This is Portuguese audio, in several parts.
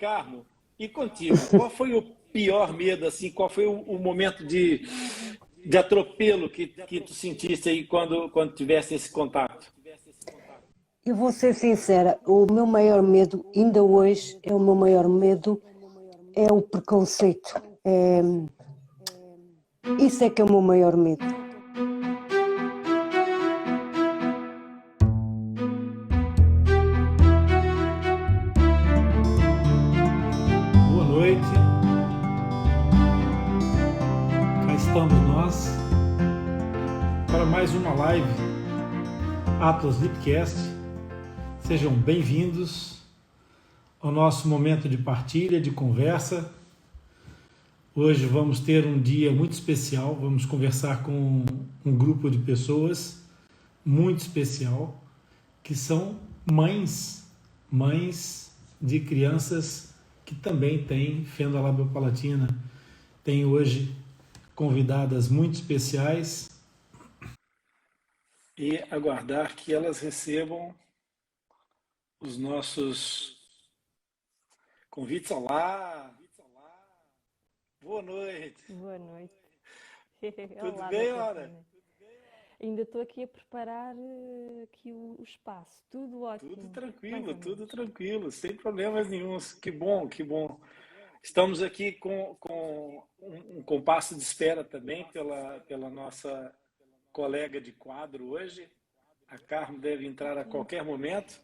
Carmo, e contigo? Qual foi o pior medo, assim? Qual foi o momento de atropelo que tu sentiste aí quando tivesse esse contato? Eu vou ser sincera, o meu maior medo, ainda hoje, é o meu maior medo, é o preconceito. Isso é que é o meu maior medo. Boa noite, cá estamos nós para mais uma live Atlas Lipcast. Sejam bem-vindos ao nosso momento de partilha, de conversa. Hoje vamos ter um dia muito especial, vamos conversar com um grupo de pessoas muito especial, que são mães de crianças que também têm fenda labiopalatina. Tem hoje convidadas muito especiais. E aguardar que elas recebam os nossos convites. Olá! Boa noite! Boa noite. Tudo Olá, bem, Dr. Laura? Tânia. Ainda estou aqui a preparar aqui o espaço. Tudo ótimo. Tudo mais tranquilo, ou tudo menos. tranquilo, sem problemas nenhums. Que bom, que bom. Estamos aqui com um compasso de espera também pela nossa colega de quadro hoje. A Carmo deve entrar a qualquer momento.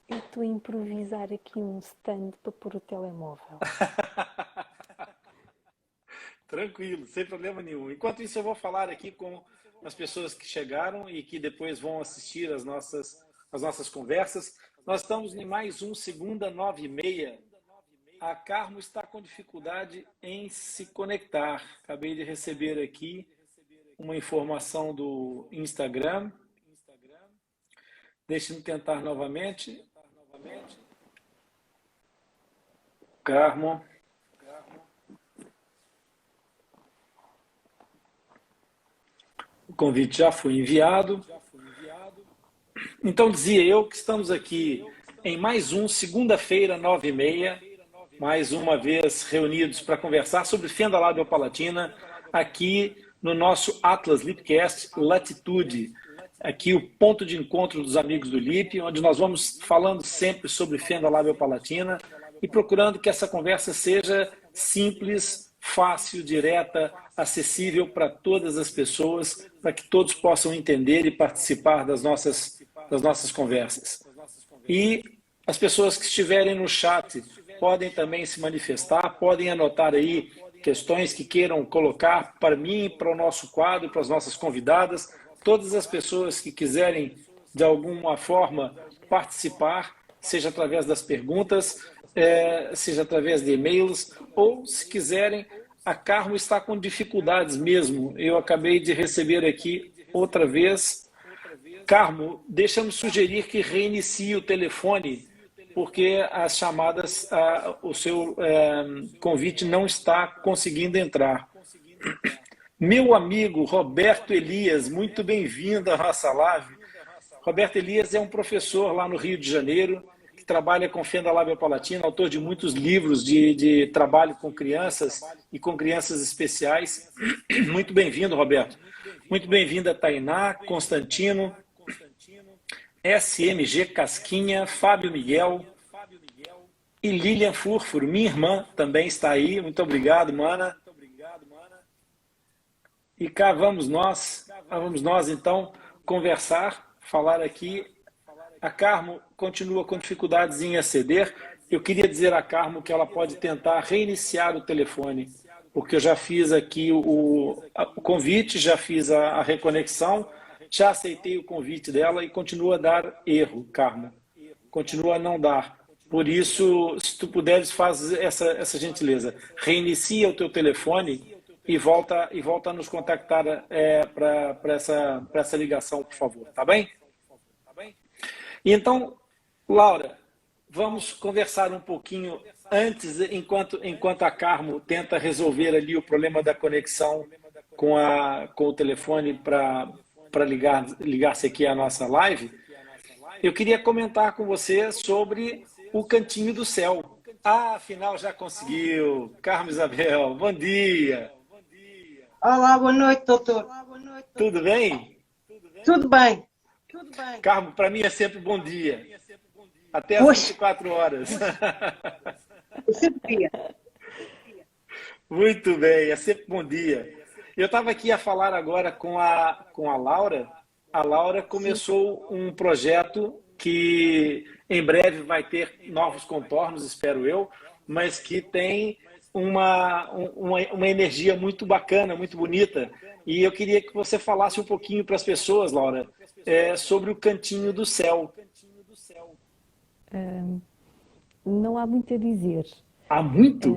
Eu estou a improvisar aqui um stand para pôr o telemóvel. Tranquilo, sem problema nenhum. Enquanto isso, eu vou falar aqui com as pessoas que chegaram e que depois vão assistir as nossas conversas. Nós estamos em mais um Segunda 9h30. A Carmo está com dificuldade em se conectar. Acabei de receber aqui uma informação do Instagram. Deixe-me tentar novamente. Carmo. O convite já foi enviado. Então, dizia eu que estamos aqui em mais um segunda-feira, 9h30, mais uma vez reunidos para conversar sobre fenda labiopalatina, aqui no nosso Atlas Lipcast Latitude, aqui o ponto de encontro dos amigos do Lip, onde nós vamos falando sempre sobre fenda labiopalatina e procurando que essa conversa seja simples, fácil, direta, acessível para todas as pessoas, para que todos possam entender e participar das nossas conversas. E as pessoas que estiverem no chat podem também se manifestar, podem anotar aí questões que queiram colocar para mim, para o nosso quadro, para as nossas convidadas. Todas as pessoas que quiserem, de alguma forma, participar, seja através das perguntas, seja através de e-mails, ou, se quiserem, a Carmo está com dificuldades mesmo. Eu acabei de receber aqui outra vez. Carmo, deixa-me sugerir que reinicie o telefone, porque as chamadas, o seu convite não está conseguindo entrar. Meu amigo Roberto Elias, muito bem-vindo à nossa live. Roberto Elias é um professor lá no Rio de Janeiro, que trabalha com fenda labiopalatina, autor de muitos livros de trabalho com crianças e com crianças especiais. Muito bem-vindo, Roberto. Muito bem-vinda, Tainá, Constantino, SMG Casquinha, Fábio Miguel e Lilian Furfuro. Minha irmã também está aí. Muito obrigado, mana. E cá vamos nós então conversar, falar aqui. A Carmo continua com dificuldades em aceder. Eu queria dizer à Carmo que ela pode tentar reiniciar o telefone, porque eu já fiz aqui o convite, já fiz a reconexão, já aceitei o convite dela e continua a dar erro, Carmo. Continua a não dar. Por isso, se tu puderes, faz essa gentileza. Reinicia o teu telefone e volta a nos contactar para essa ligação, por favor. Tá bem? E então, Laura, vamos conversar um pouquinho antes, enquanto a Carmo tenta resolver ali o problema da conexão com o telefone para ligar-se aqui à nossa live. Eu queria comentar com você sobre o Cantinho do Céu. Ah, afinal já conseguiu. Carmo Isabel, bom dia. Olá, boa noite, doutor. Tudo bem? Tudo bem? Carmo, para mim é sempre bom dia. Até às Poxa, 24 horas. eu sempre via. Muito bem, é sempre bom dia. Eu estava aqui a falar agora com a Laura. A Laura começou um projeto que em breve vai ter novos contornos, espero eu, mas que tem uma energia muito bacana, muito bonita. E eu queria que você falasse um pouquinho para as pessoas, Laura, sobre o Cantinho do Céu. Não há muito a dizer. Há muito?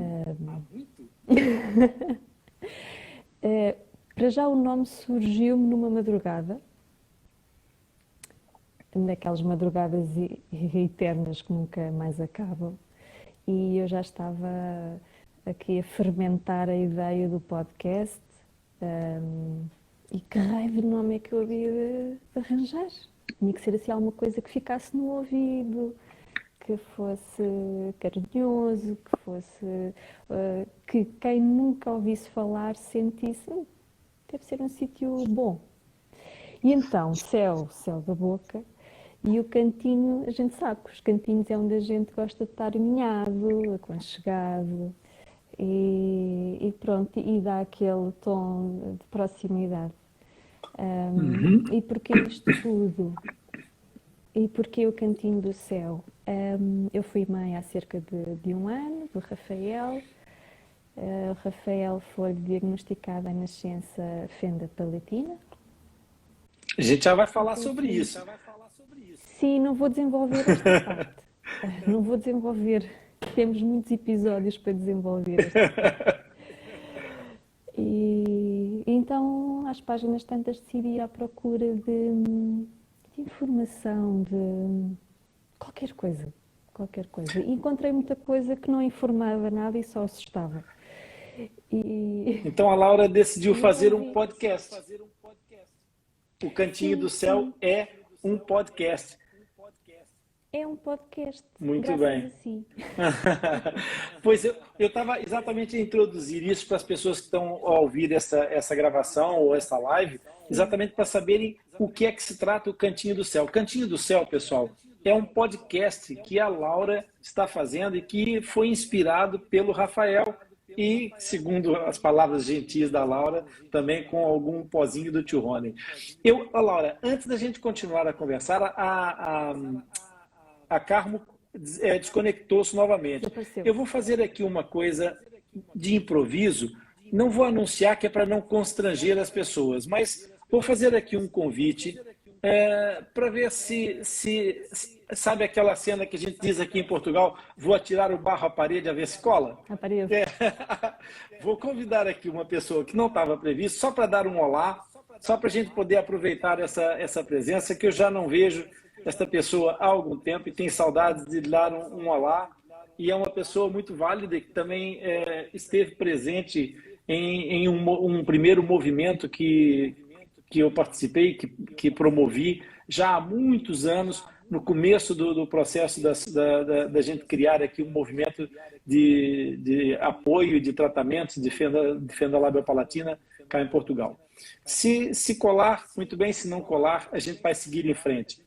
Para já o nome surgiu-me numa madrugada, daquelas madrugadas eternas que nunca mais acabam, e eu já estava aqui a fermentar a ideia do podcast, e que raio de nome é que eu havia de arranjar? Tinha que ser assim alguma coisa que ficasse no ouvido, que fosse carinhoso, que fosse que quem nunca ouvisse falar sentisse, deve ser um sítio bom. E então, céu da boca, e o cantinho, a gente sabe que os cantinhos é onde a gente gosta de estar aninhado, aconchegado, e pronto, e dá aquele tom de proximidade. E porquê isto tudo? E porquê o Cantinho do Céu? Eu fui mãe há cerca de um ano, do Rafael. O Rafael foi diagnosticado à nascença fenda palatina. A gente já vai falar sobre isso. Sim, não vou desenvolver esta parte. Não vou desenvolver. Temos muitos episódios para desenvolver esta parte. E então, às páginas tantas, decidi ir à procura de informação, de qualquer coisa. E encontrei muita coisa que não informava nada e só assustava. Então a Laura decidiu fazer um ouvi. podcast. O Cantinho do Céu é um podcast. É um podcast, Muito graças bem. a si. Pois eu estava exatamente a introduzir isso para as pessoas que estão a ouvir essa gravação ou essa live, exatamente para saberem o que é que se trata o Cantinho do Céu. O Cantinho do Céu, pessoal, é um podcast que a Laura está fazendo e que foi inspirado pelo Rafael e, segundo as palavras gentis da Laura, também com algum pozinho do tio Rony. Laura, antes da gente continuar a conversar, a Carmo desconectou-se novamente. Apareceu. Eu vou fazer aqui uma coisa de improviso, não vou anunciar que é para não constranger as pessoas, mas vou fazer aqui um convite para ver se sabe aquela cena que a gente diz aqui em Portugal, vou atirar o barro à parede a ver se cola? Apareceu. Vou convidar aqui uma pessoa que não estava prevista, só para dar um olá, só para a gente poder aproveitar essa presença, que eu já não vejo esta pessoa há algum tempo e tem saudades de dar um olá. E é uma pessoa muito válida que também esteve presente em um primeiro movimento que eu participei, que promovi já há muitos anos, no começo do processo da gente criar aqui um movimento de apoio e de tratamento de fenda labiopalatina cá em Portugal. Se colar, muito bem, se não colar, a gente vai seguir em frente.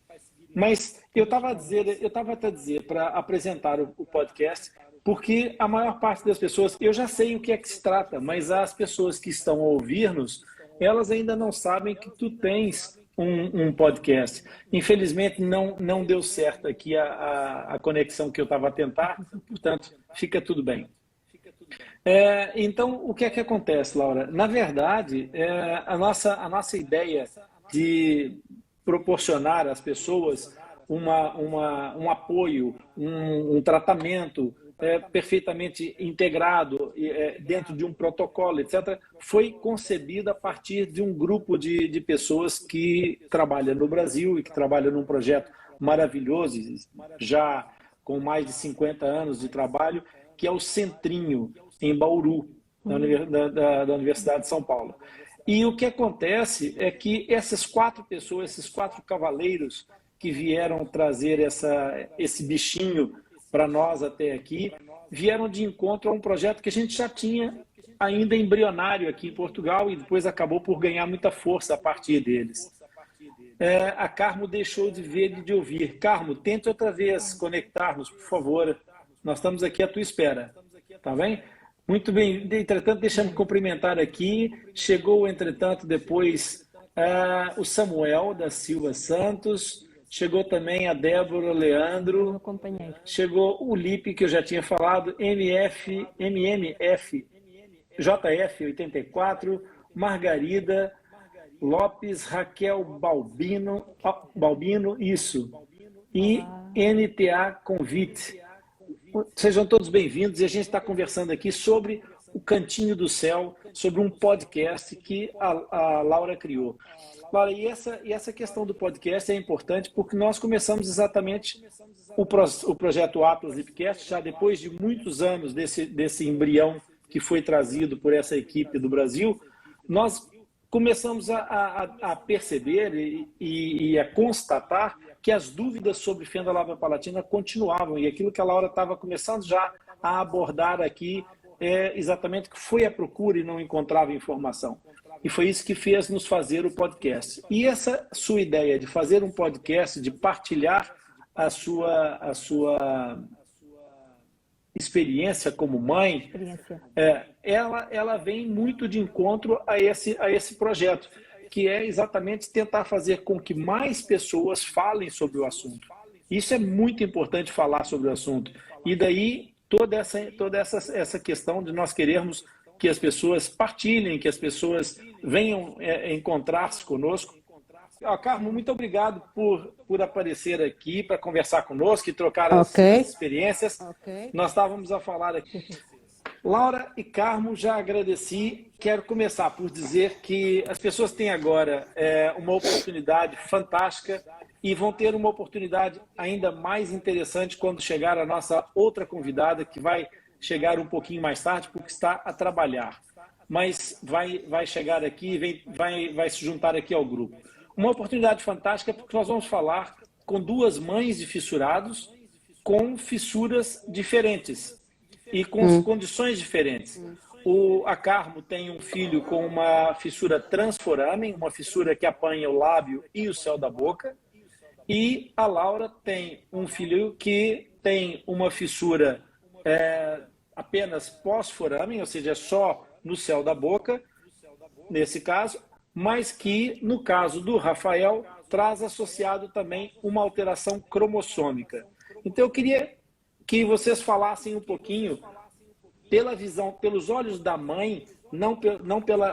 Mas eu estava a dizer para apresentar o podcast, porque a maior parte das pessoas, eu já sei o que é que se trata, mas as pessoas que estão a ouvir-nos, elas ainda não sabem que tu tens um podcast. Infelizmente não deu certo aqui a conexão que eu estava a tentar, portanto, fica tudo bem. Então, o que é que acontece, Laura? Na verdade, a nossa ideia de proporcionar às pessoas um apoio, um tratamento perfeitamente integrado dentro de um protocolo, etc., foi concebida a partir de um grupo de pessoas que trabalham no Brasil e que trabalham num projeto maravilhoso, já com mais de 50 anos de trabalho, que é o Centrinho, em Bauru, da Universidade de São Paulo. E o que acontece é que essas 4 pessoas, esses 4 cavaleiros que vieram trazer esse bichinho para nós até aqui, vieram de encontro a um projeto que a gente já tinha ainda embrionário aqui em Portugal e depois acabou por ganhar muita força a partir deles. A Carmo deixou de ver e de ouvir. Carmo, tente outra vez conectar-nos, por favor. Nós estamos aqui à tua espera. Tá bem? Muito bem. Entretanto, deixa-me cumprimentar aqui. Chegou, entretanto, depois o Samuel da Silva Santos. Chegou também a Débora Leandro. Meu companheiro. Chegou o Lipe, que eu já tinha falado. MMF, JF 84. Margarida Lopes, Raquel Balbino, isso. E NTA Convite. Sejam todos bem-vindos e a gente está conversando aqui sobre o Cantinho do Céu, sobre um podcast que a Laura criou. Laura, e essa questão do podcast é importante porque nós começamos exatamente o projeto Atlas Lipcast já depois de muitos anos desse embrião que foi trazido por essa equipe do Brasil. Nós começamos a perceber e a constatar que as dúvidas sobre fenda labiopalatina continuavam, e aquilo que a Laura estava começando já a abordar aqui é exatamente que foi à procura e não encontrava informação. E foi isso que fez nos fazer o podcast. E essa sua ideia de fazer um podcast, de partilhar a sua experiência como mãe, ela vem muito de encontro a esse projeto, que é exatamente tentar fazer com que mais pessoas falem sobre o assunto. Isso é muito importante, falar sobre o assunto. E daí toda essa questão de nós querermos que as pessoas partilhem, que as pessoas venham encontrar-se conosco. Carmo, muito obrigado por aparecer aqui para conversar conosco e trocar as experiências. Nós estávamos a falar aqui. Laura e Carmo, já agradeci. Quero começar por dizer que as pessoas têm agora uma oportunidade fantástica e vão ter uma oportunidade ainda mais interessante quando chegar a nossa outra convidada, que vai chegar um pouquinho mais tarde, porque está a trabalhar. Mas vai chegar aqui, vai se juntar aqui ao grupo. Uma oportunidade fantástica porque nós vamos falar com duas mães de fissurados com fissuras diferentes e com condições diferentes. A Carmo tem um filho com uma fissura transforamen, uma fissura que apanha o lábio e o céu da boca, e a Laura tem um filho que tem uma fissura apenas pós-foramen, ou seja, só no céu da boca, nesse caso, mas que, no caso do Rafael, traz associado também uma alteração cromossômica. Então, eu queria que vocês falassem um pouquinho pela visão, pelos olhos da mãe, não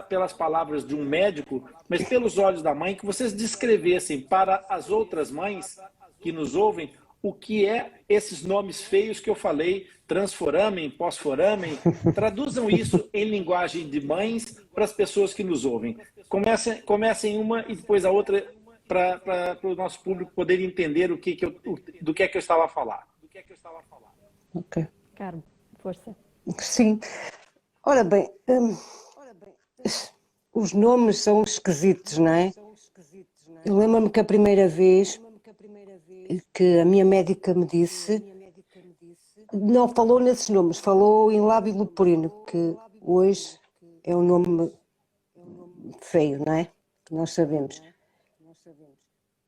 pelas palavras de um médico, mas pelos olhos da mãe, que vocês descrevessem para as outras mães que nos ouvem o que é esses nomes feios que eu falei, transforamen, pós-foramen. Traduzam isso em linguagem de mães para as pessoas que nos ouvem. Comecem uma e depois a outra para o nosso público poder entender do que é que eu estava a falar. Ok. Carmo, força. Sim. Ora bem, os nomes são esquisitos, não é? Eu lembro-me que a primeira vez que a minha médica me disse, não falou nesses nomes, falou em lábio leporino, que hoje é um nome feio, não é? Que nós sabemos.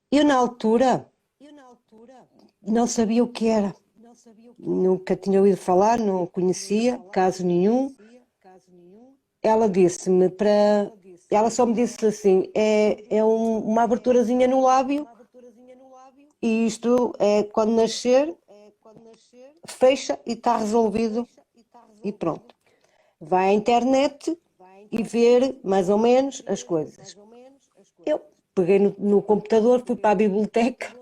Eu, na altura, não sabia o que era. Nunca tinha ouvido falar, não conhecia, caso nenhum. Ela disse-me para... Ela só me disse assim, uma aberturazinha no lábio e isto é quando nascer, fecha e está resolvido e pronto. Vai à internet e ver mais ou menos as coisas. Eu peguei no computador, fui para a biblioteca,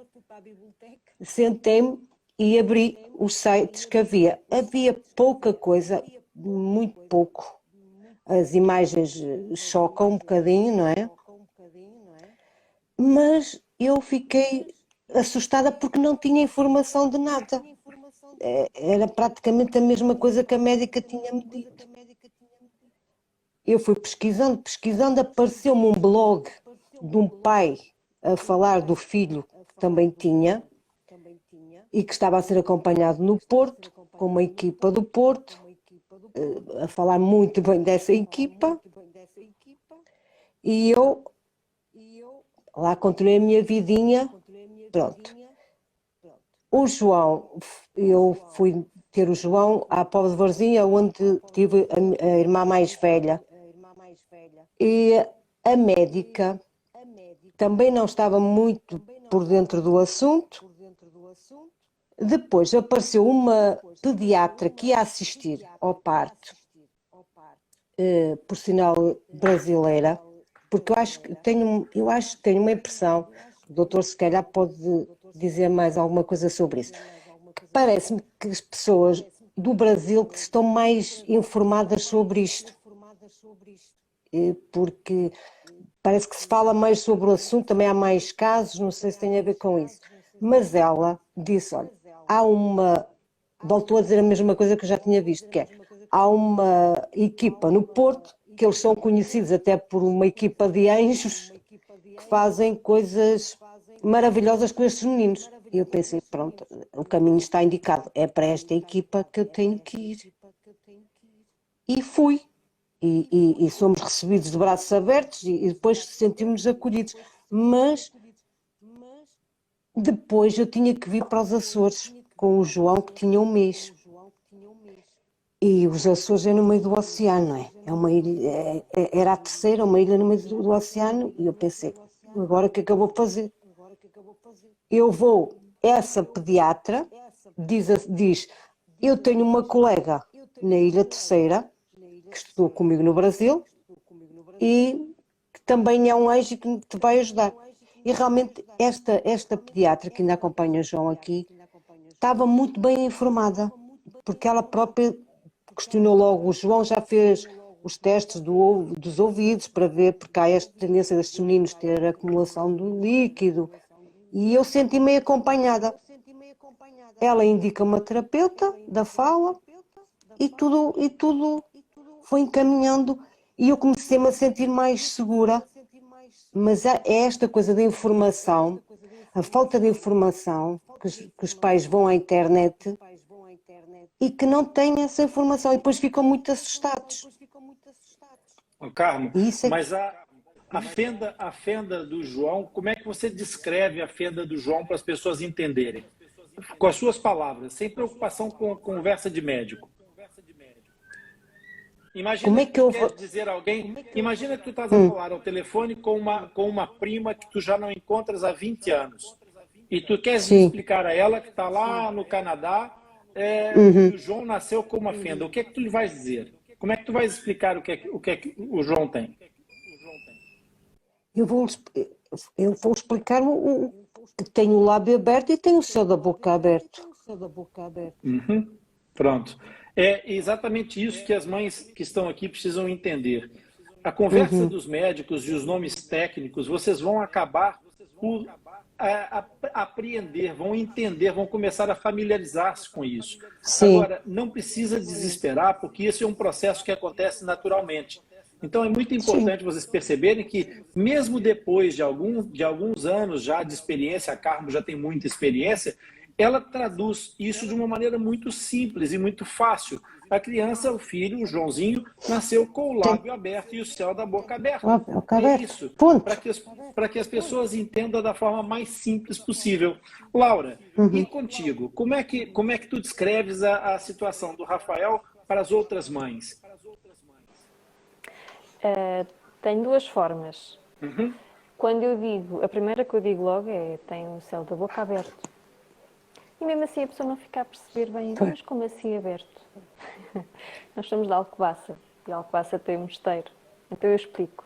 sentei-me e abri os sites que havia. Havia pouca coisa, muito pouco. As imagens chocam um bocadinho, não é? Mas eu fiquei assustada porque não tinha informação de nada. Era praticamente a mesma coisa que a médica tinha-me dito. Eu fui pesquisando, apareceu-me um blog de um pai a falar do filho que também tinha, e que estava a ser acompanhado no Porto, com uma equipa do Porto, a falar muito bem dessa equipa, e eu lá continuei a minha vidinha, pronto. O João, eu fui ter o João à Póvoa de Varzim, onde tive a irmã mais velha. E a médica também não estava muito por dentro do assunto. Depois apareceu uma pediatra que ia assistir ao parto, por sinal brasileira, porque eu acho que tenho uma impressão, o doutor se calhar pode dizer mais alguma coisa sobre isso, que parece-me que as pessoas do Brasil que estão mais informadas sobre isto, porque parece que se fala mais sobre o assunto, também há mais casos, não sei se tem a ver com isso, mas ela disse, olha, voltou a dizer a mesma coisa que eu já tinha visto, que é, há uma equipa no Porto, que eles são conhecidos até por uma equipa de anjos, que fazem coisas maravilhosas com estes meninos. E eu pensei, pronto, o caminho está indicado, é para esta equipa que eu tenho que ir. E fui. E somos recebidos de braços abertos e depois sentimos acolhidos. Mas depois eu tinha que vir para os Açores com o João, que tinha 1 mês. E os Açores é no meio do oceano, não é? É uma ilha, era a terceira, uma ilha no meio do oceano, e eu pensei, agora o que é que eu vou fazer? Essa pediatra diz, eu tenho uma colega na Ilha Terceira, que estudou comigo no Brasil, e que também é um anjo que te vai ajudar. E realmente esta pediatra, que ainda acompanha o João aqui, estava muito bem informada, porque ela própria questionou logo, o João já fez os testes dos ouvidos para ver, porque há esta tendência destes meninos ter acumulação do líquido, e eu senti-me acompanhada. Ela indica uma terapeuta da fala e tudo foi encaminhando e eu comecei-me a sentir mais segura. Mas é esta coisa da informação, a falta de informação, que os pais vão à internet e que não têm essa informação e depois ficam muito assustados. Carmo, Isso é... mas a fenda do João, como é que você descreve a fenda do João para as pessoas entenderem? Com as suas palavras, sem preocupação com conversa de médico. Imagina que tu quer dizer a alguém, imagina que tu estás a falar ao telefone com uma prima que tu já não encontras há 20 anos. E tu queres explicar a ela que está lá no Canadá, que o João nasceu com uma fenda. O que é que tu lhe vais dizer? Como é que tu vais explicar o que é que o João tem? Eu vou explicar que tem o lábio aberto e tem o céu da boca aberto. Uhum. Pronto. É exatamente isso que as mães que estão aqui precisam entender. A conversa dos médicos e os nomes técnicos, vocês vão acabar por apreender, vão entender, vão começar a familiarizar-se com isso. Sim. Agora, não precisa desesperar, porque esse é um processo que acontece naturalmente. Então, é muito importante vocês perceberem que, mesmo depois de alguns anos já de experiência, a Carmo já tem muita experiência, ela traduz isso de uma maneira muito simples e muito fácil. A criança, o filho, o Joãozinho, nasceu com o lábio aberto e o céu da boca aberta. É isso, para que as pessoas entendam da forma mais simples possível. Laura, e contigo? Como é que tu descreves a situação do Rafael para as outras mães? Tem duas formas. Quando eu digo, a primeira que eu digo logo é, tem o céu da boca aberto. E mesmo assim a pessoa não fica a perceber bem, mas como assim aberto? Nós somos de Alcobaça, e Alcobaça tem um mosteiro. Então eu explico.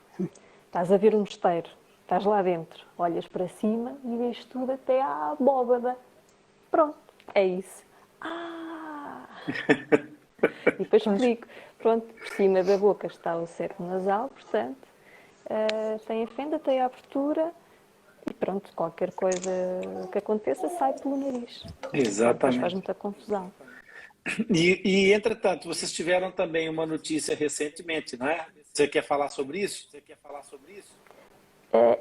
Estás a ver um mosteiro, estás lá dentro, olhas para cima e vês tudo até à abóbada. Pronto, é isso. E depois explico. Pronto, por cima da boca está o septo nasal, portanto, tem a fenda, tem a abertura. E pronto, qualquer coisa que aconteça sai pelo nariz. Exatamente. Depois faz muita confusão. E, entretanto, vocês tiveram também uma notícia recentemente, não é? Você quer falar sobre isso?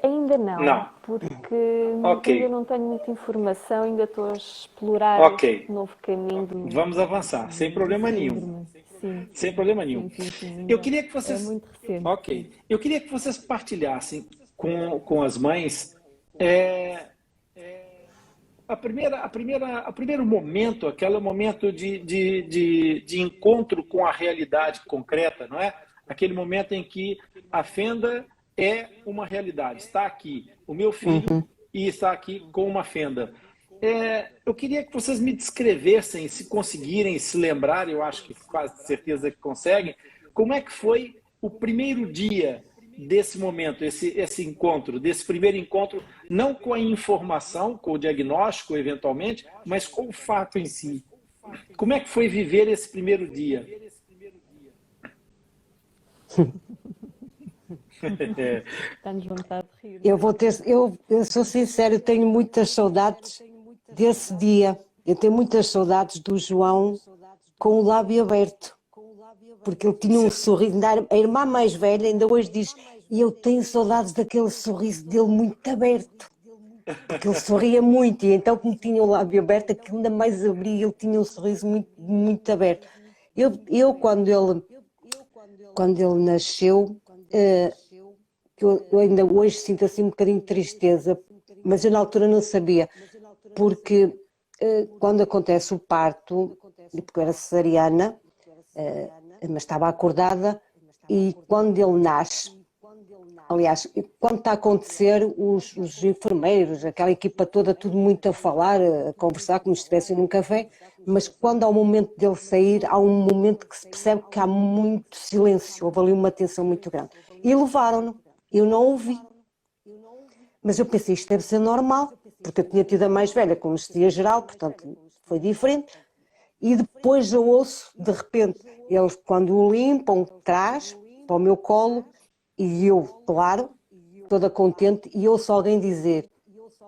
Ainda não, Não. porque Ok. ainda não tenho muita informação, ainda estou a explorar Ok. este novo caminho Vamos avançar, sem do problema nenhum. síndrome. Sim, Sem sim, problema nenhum. sim, Eu ainda queria que é vocês. muito recente, sim. Ok. Eu queria que vocês partilhassem com as mães é, o primeiro momento, aquele momento de encontro com a realidade concreta, não é? Aquele momento em que a fenda é uma realidade. Está aqui o meu filho e está aqui com uma fenda. Eu queria que vocês me descrevessem, se conseguirem se lembrar, eu acho que quase certeza que conseguem, como é que foi o primeiro dia desse momento, esse encontro, desse primeiro encontro, não com a informação, com o diagnóstico, eventualmente, mas com o fato em si. Como é que foi viver esse primeiro dia? Dá-nos vontade de rir, Eu não é? vou ter, eu sou sincero, eu tenho muitas saudades desse dia. Eu tenho muitas saudades do João com o lábio aberto, porque ele tinha um sorriso. A irmã mais velha ainda hoje diz, e eu tenho saudades daquele sorriso dele muito aberto, porque ele sorria muito, e então como tinha o lábio aberto, aquilo ainda mais abria, ele tinha um sorriso muito, muito aberto. Eu quando ele nasceu, que eu ainda hoje sinto assim um bocadinho de tristeza, mas eu na altura não sabia, porque quando acontece o parto, porque eu era cesariana, mas estava acordada, e quando ele nasce, aliás, quando está a acontecer, os enfermeiros, aquela equipa toda, tudo muito a falar, a conversar, como se estivessem num café, mas quando há o momento dele sair, há um momento que se percebe que há muito silêncio, houve ali uma tensão muito grande. E levaram-no, eu não ouvi. Mas eu pensei, isto deve ser normal, porque eu tinha tido a mais velha com anestesia geral, portanto foi diferente. E depois eu ouço, de repente, eles quando o limpam, traz para o meu colo, e eu, claro, toda contente, e ouço alguém dizer,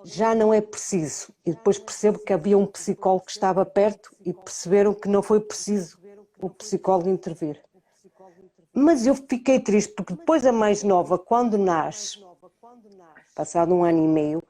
já não é preciso. E depois percebo que havia um psicólogo que estava perto e perceberam que não foi preciso o psicólogo intervir. Mas eu fiquei triste, porque depois a mais nova, quando nasce, passado 1 ano e meio,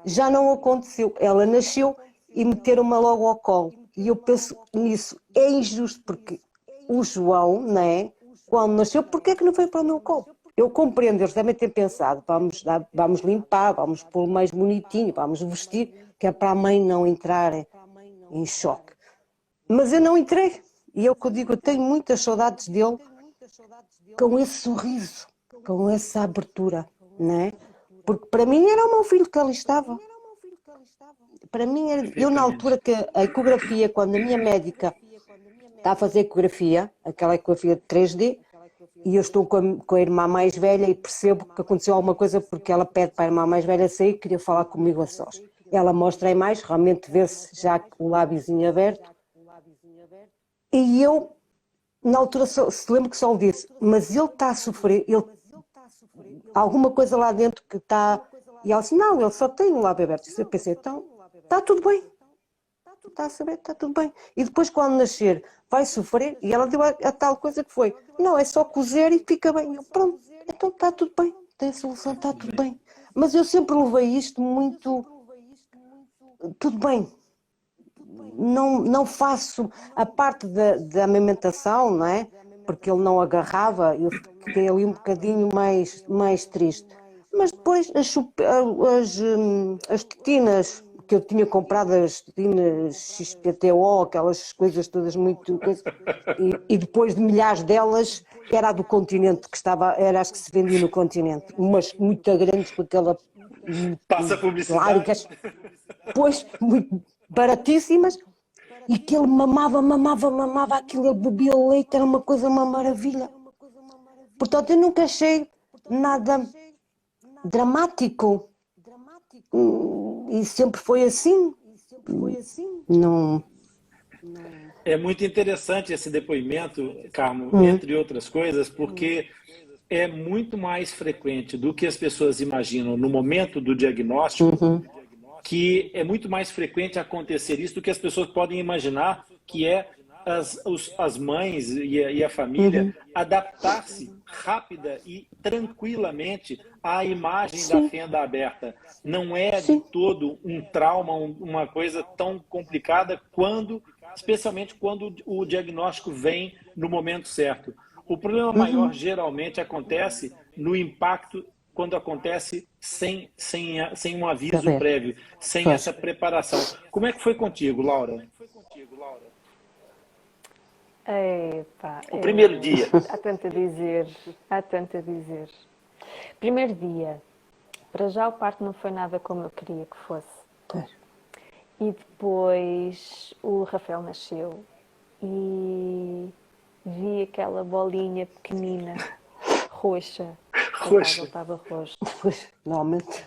já não aconteceu. Ela nasceu e meteram-me logo ao colo. E eu penso nisso, é injusto, porque o João, não é? Quando nasceu, porquê é que não foi para o meu colo? Eu compreendo, eles devem ter pensado, vamos limpar, vamos pô-lo mais bonitinho, vamos vestir, que é para a mãe não entrar em choque. Mas eu não entrei. E é o que eu digo, eu tenho muitas saudades dele com esse sorriso, com essa abertura, não é? Porque para mim era o meu filho que ali estava. Para mim, eu na altura que a ecografia, quando a minha médica está a fazer ecografia, aquela ecografia de 3D, e eu estou com a irmã mais velha e percebo que aconteceu alguma coisa porque ela pede para a irmã mais velha sair e queria falar comigo a sós. Ela mostra a imagem, realmente vê-se já o lábiozinho aberto. E eu, na altura, se lembro que só lhe disse, mas ele está a sofrer, alguma coisa lá dentro que está... E ela disse, não, ele só tem o lábio aberto. Eu pensei, então, está tudo bem. Está a saber, está tudo bem. E depois, quando nascer, vai sofrer. E ela deu a tal coisa que foi, não, é só cozer e fica bem. Eu, pronto, então está tudo bem. Tem solução, está tudo bem. Mas eu sempre levei isto muito... Tudo bem. Não faço a parte da amamentação, não é? Porque ele não agarrava, eu fiquei ali um bocadinho mais triste. Mas depois as tetinas que eu tinha comprado, as tetinas XPTO, aquelas coisas todas muito... E depois de milhares delas, era a do Continente, que era as que se vendiam no Continente. Umas muito grandes, com aquela... Passa publicidade. Largas, pois, muito baratíssimas. E que ele mamava, aquilo, ele bebia leite, era uma coisa, uma maravilha. Portanto, eu nunca achei nada dramático. E sempre foi assim. Não. É muito interessante esse depoimento, Carmo, entre outras coisas, porque é muito mais frequente do que as pessoas imaginam no momento do diagnóstico, que é muito mais frequente acontecer isso do que as pessoas podem imaginar, que é as mães e a família adaptar-se rápida e tranquilamente a imagem da Sim, fenda aberta não é de sim, todo um trauma, uma coisa tão complicada especialmente quando o diagnóstico vem no momento certo. O problema maior geralmente acontece no impacto quando acontece sem um aviso saber. prévio, sem Pois. essa preparação. Como é que foi contigo, Laura? Epá, O primeiro dia. há tanto a dizer, há tanto a dizer. Primeiro dia, para já o parto não foi nada como eu queria que fosse. Pois. E depois o Rafael nasceu e vi aquela bolinha pequenina, roxa. Coitado, ele Roxa. estava roxo. Pois, normalmente.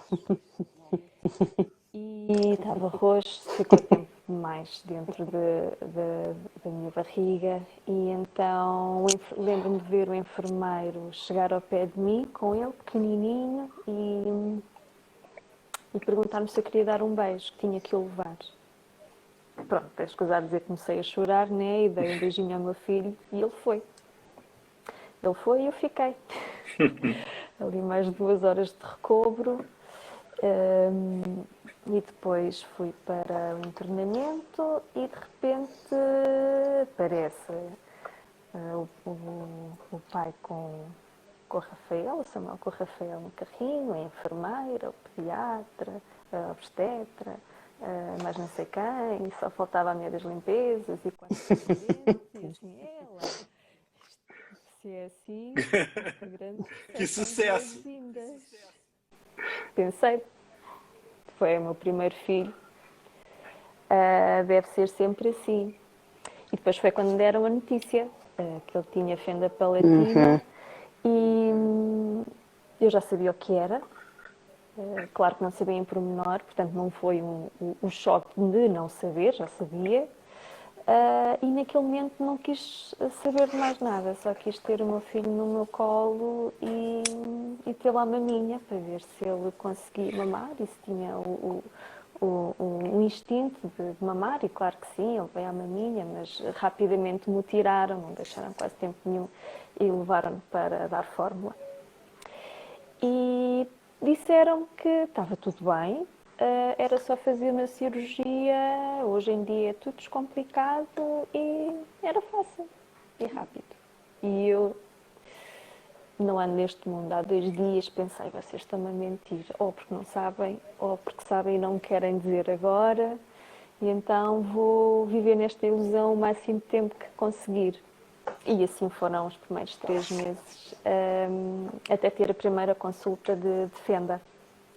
E estava roxo, ficou tempo demais dentro da minha barriga. E então lembro-me de ver o enfermeiro chegar ao pé de mim, com ele, pequenininho, e perguntar-me se eu queria dar um beijo, que tinha que o levar. Pronto, tens escusar dizer que comecei a chorar, né? E dei um beijinho ao meu filho e ele foi. Ele foi e eu fiquei. Ali mais 2 horas de recobro. E depois fui para o internamento e de repente aparece o pai com o Rafael, o Samuel com o Rafael no carrinho, a enfermeira, o pediatra, a obstetra, mas não sei quem, só faltava a minha das limpezas e 4 pacientes, e assim, ela, se é assim, esta grande Que recepção de sucesso! boas-vindas. Pensei, foi o meu primeiro filho, deve ser sempre assim. E depois foi quando me deram a notícia que ele tinha fenda palatina e eu já sabia o que era. Claro que não sabia em pormenor, portanto não foi um choque de não saber, já sabia. E naquele momento não quis saber de mais nada, só quis ter o meu filho no meu colo e ter lá a maminha para ver se ele conseguia mamar e se tinha o instinto de mamar. E claro que sim, ele veio à maminha, mas rapidamente me o tiraram, não deixaram quase tempo nenhum e levaram-no para dar fórmula. E disseram que estava tudo bem, era só fazer uma cirurgia, hoje em dia é tudo descomplicado e era fácil e rápido. E eu não ando neste mundo há 2 dias, pensei, vocês estão-me a mentir, ou porque não sabem, ou porque sabem e não me querem dizer agora, e então vou viver nesta ilusão o máximo de tempo que conseguir. E assim foram os primeiros 3 meses, até ter a primeira consulta de fenda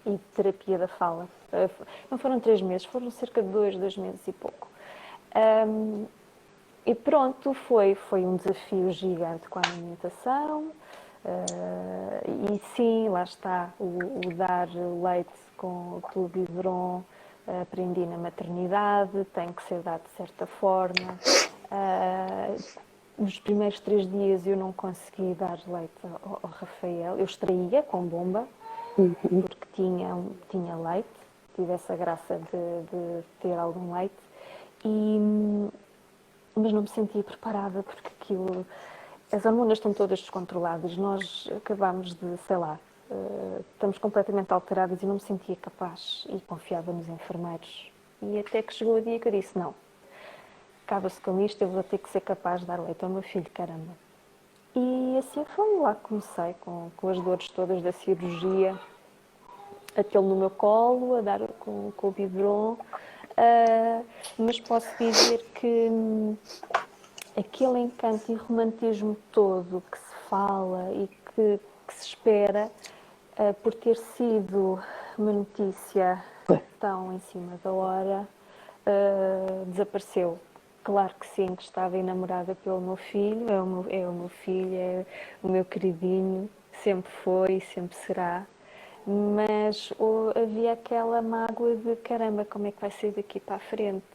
e de terapia da fala. Não foram 3 meses, foram cerca de 2 meses e pouco. E pronto, foi um desafio gigante com a alimentação. E sim, lá está, o dar leite com o Tubidron, aprendi na maternidade, tem que ser dado de certa forma. Nos primeiros 3 dias eu não consegui dar leite ao Rafael, eu extraía com bomba, porque tinha leite, tive essa graça de ter algum leite, mas não me sentia preparada porque aquilo, as hormonas estão todas descontroladas, nós acabamos de, sei lá, estamos completamente alteradas e não me sentia capaz e confiava nos enfermeiros. E até que chegou o dia que eu disse, não, acaba-se com isto, eu vou ter que ser capaz de dar leite ao meu filho, caramba. E assim foi, lá comecei com as dores todas da cirurgia, aquele no meu colo, a dar com o biberon, mas posso dizer que aquele encanto e romantismo todo que se fala e que se espera, por ter sido uma notícia tão em cima da hora, desapareceu. Claro que sim, que estava enamorada pelo meu filho, é o meu filho, é o meu queridinho, sempre foi e sempre será. Mas havia aquela mágoa de caramba, como é que vai ser daqui para a frente?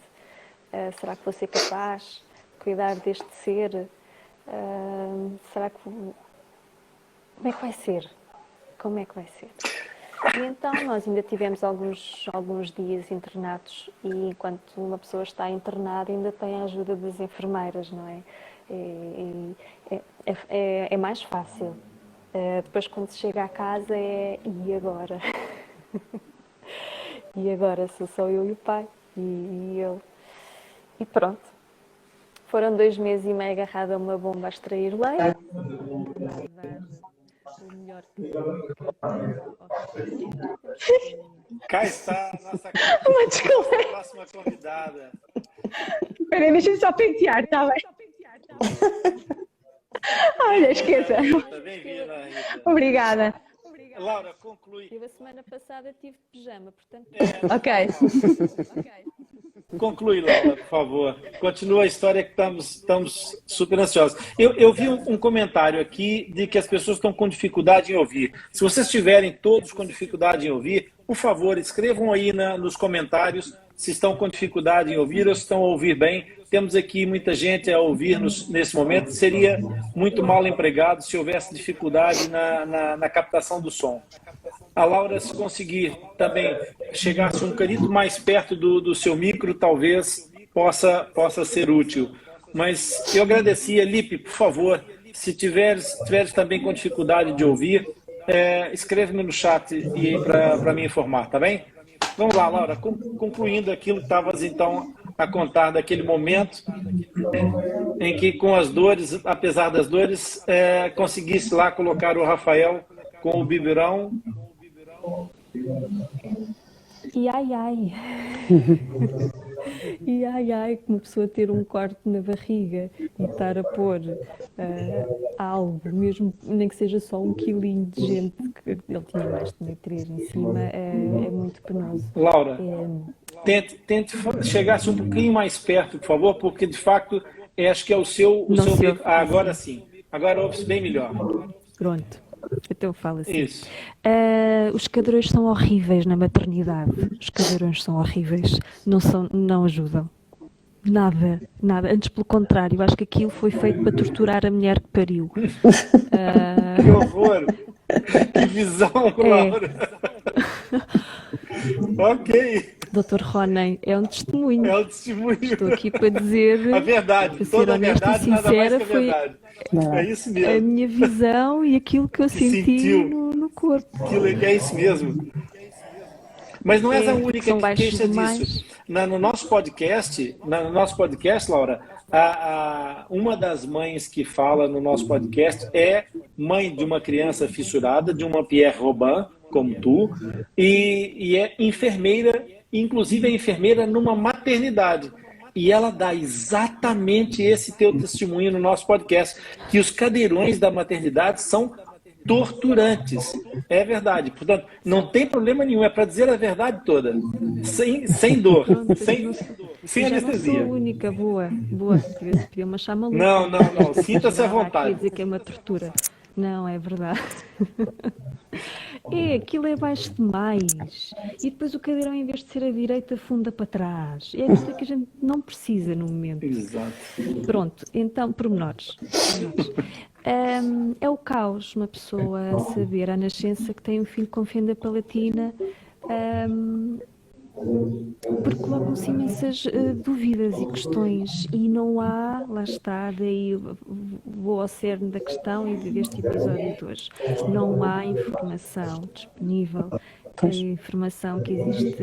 Será que vou ser capaz de cuidar deste ser? Será que como é que vai ser? Como é que vai ser? E então nós ainda tivemos alguns dias internados e enquanto uma pessoa está internada ainda tem a ajuda das enfermeiras, não é? É mais fácil. Depois, quando se chega à casa, e agora? E agora sou só eu e o pai, e ele. E pronto. Foram 2 meses e meio agarrada a uma bomba a extrair leite. O melhor que Cá está a nossa próxima convidada. Espera aí, deixa-me só pentear, está bem? Olha, esqueça. Bem-vinda, Rita. Obrigada. Laura, conclui. Eu a semana passada tive de pijama, portanto... Ok. Conclui, Laura, por favor. Continua a história que estamos super ansiosos. Eu vi um comentário aqui de que as pessoas estão com dificuldade em ouvir. Se vocês estiverem todos com dificuldade em ouvir, por favor, escrevam aí nos comentários se estão com dificuldade em ouvir ou se estão a ouvir bem. Temos aqui muita gente a ouvir-nos nesse momento. Seria muito mal empregado se houvesse dificuldade na captação do som. A Laura, se conseguir também chegar-se um bocadinho mais perto do seu micro, talvez possa ser útil. Mas eu agradecia, Lipe, por favor, se tiveres também com dificuldade de ouvir, escreve-me no chat para me informar, tá bem? Vamos lá, Laura, concluindo aquilo que estavas então a contar daquele momento em que, com as dores, apesar das dores, conseguisse lá colocar o Rafael com o biberão. E ai, ai. E ai, ai, que uma pessoa ter um corte na barriga e estar a pôr algo, mesmo nem que seja só 1 quilinho de gente, que ele tinha mais de 3 em cima, é muito penoso. Laura, tente chegar-se um pouquinho mais perto, por favor, porque de facto acho que é o seu micro. Agora sim, agora ouve-se bem melhor. Pronto. Então eu falo assim. Isso. Os cadeirões são horríveis na maternidade. Os cadeirões são horríveis. Não ajudam. Nada. Antes, pelo contrário, acho que aquilo foi feito para torturar a mulher que pariu. Que horror! Que visão, Laura! Ok. Dr. Ronen é um testemunho. É um testemunho. Estou aqui para dizer A verdade. para ser Toda a honesta verdade, e nada mais sincera, que a foi verdade. É isso a mesmo. minha visão e aquilo que eu senti no corpo. É isso mesmo. Mas não és a única são que baixos queixa demais. disso. No nosso podcast, Laura, uma das mães que fala no nosso podcast é mãe de uma criança fissurada, de uma Pierre Robin, como tu, e é enfermeira, inclusive é enfermeira numa maternidade. E ela dá exatamente esse teu testemunho no nosso podcast, que os cadeirões da maternidade são torturantes. É verdade. Portanto, não tem problema nenhum, é para dizer a verdade toda. Sem dor, sem anestesia. Eu não sou a única boa. Podia-me achar maluca. Não. Sinta-se à vontade. Quer dizer que é uma tortura. Não, é verdade. Aquilo é baixo demais. E depois o cadeirão, em vez de ser à direita, afunda para trás. É isso que a gente não precisa no momento. Exato. Pronto, então, pormenores. É o caos, uma pessoa saber à nascença que tem um filho com fenda palatina, porque colocam-se imensas dúvidas e questões e não há, lá está, daí vou ao cerne da questão e deste episódio de hoje, não há informação disponível. A informação que existe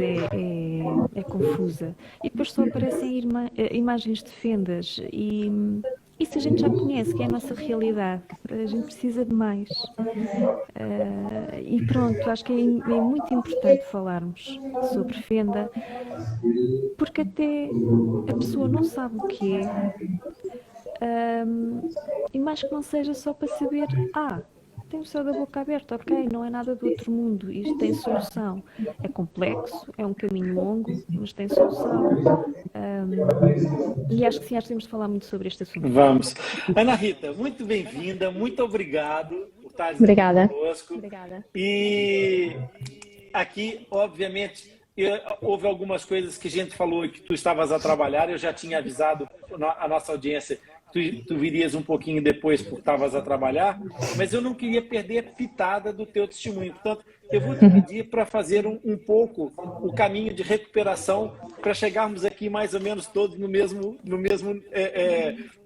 é confusa e depois só aparecem imagens de fendas e isso a gente já conhece, que é a nossa realidade. A gente precisa de mais. E pronto, acho que é muito importante falarmos sobre fenda, porque até a pessoa não sabe o que é. E mais que não seja só para saber, tem o céu da boca aberta, ok, não é nada do outro mundo, isto tem solução. É complexo, é um caminho longo, mas tem solução. E acho que temos de falar muito sobre este assunto. Vamos. Ana Rita, muito bem-vinda, muito obrigado por estar aqui conosco. Obrigada. E aqui, obviamente, houve algumas coisas que a gente falou que tu estavas a trabalhar, eu já tinha avisado a nossa audiência. Tu virias um pouquinho depois porque estavas a trabalhar, mas eu não queria perder a pitada do teu testemunho. Portanto, eu vou te pedir para fazer um pouco o caminho de recuperação para chegarmos aqui mais ou menos todos no mesmo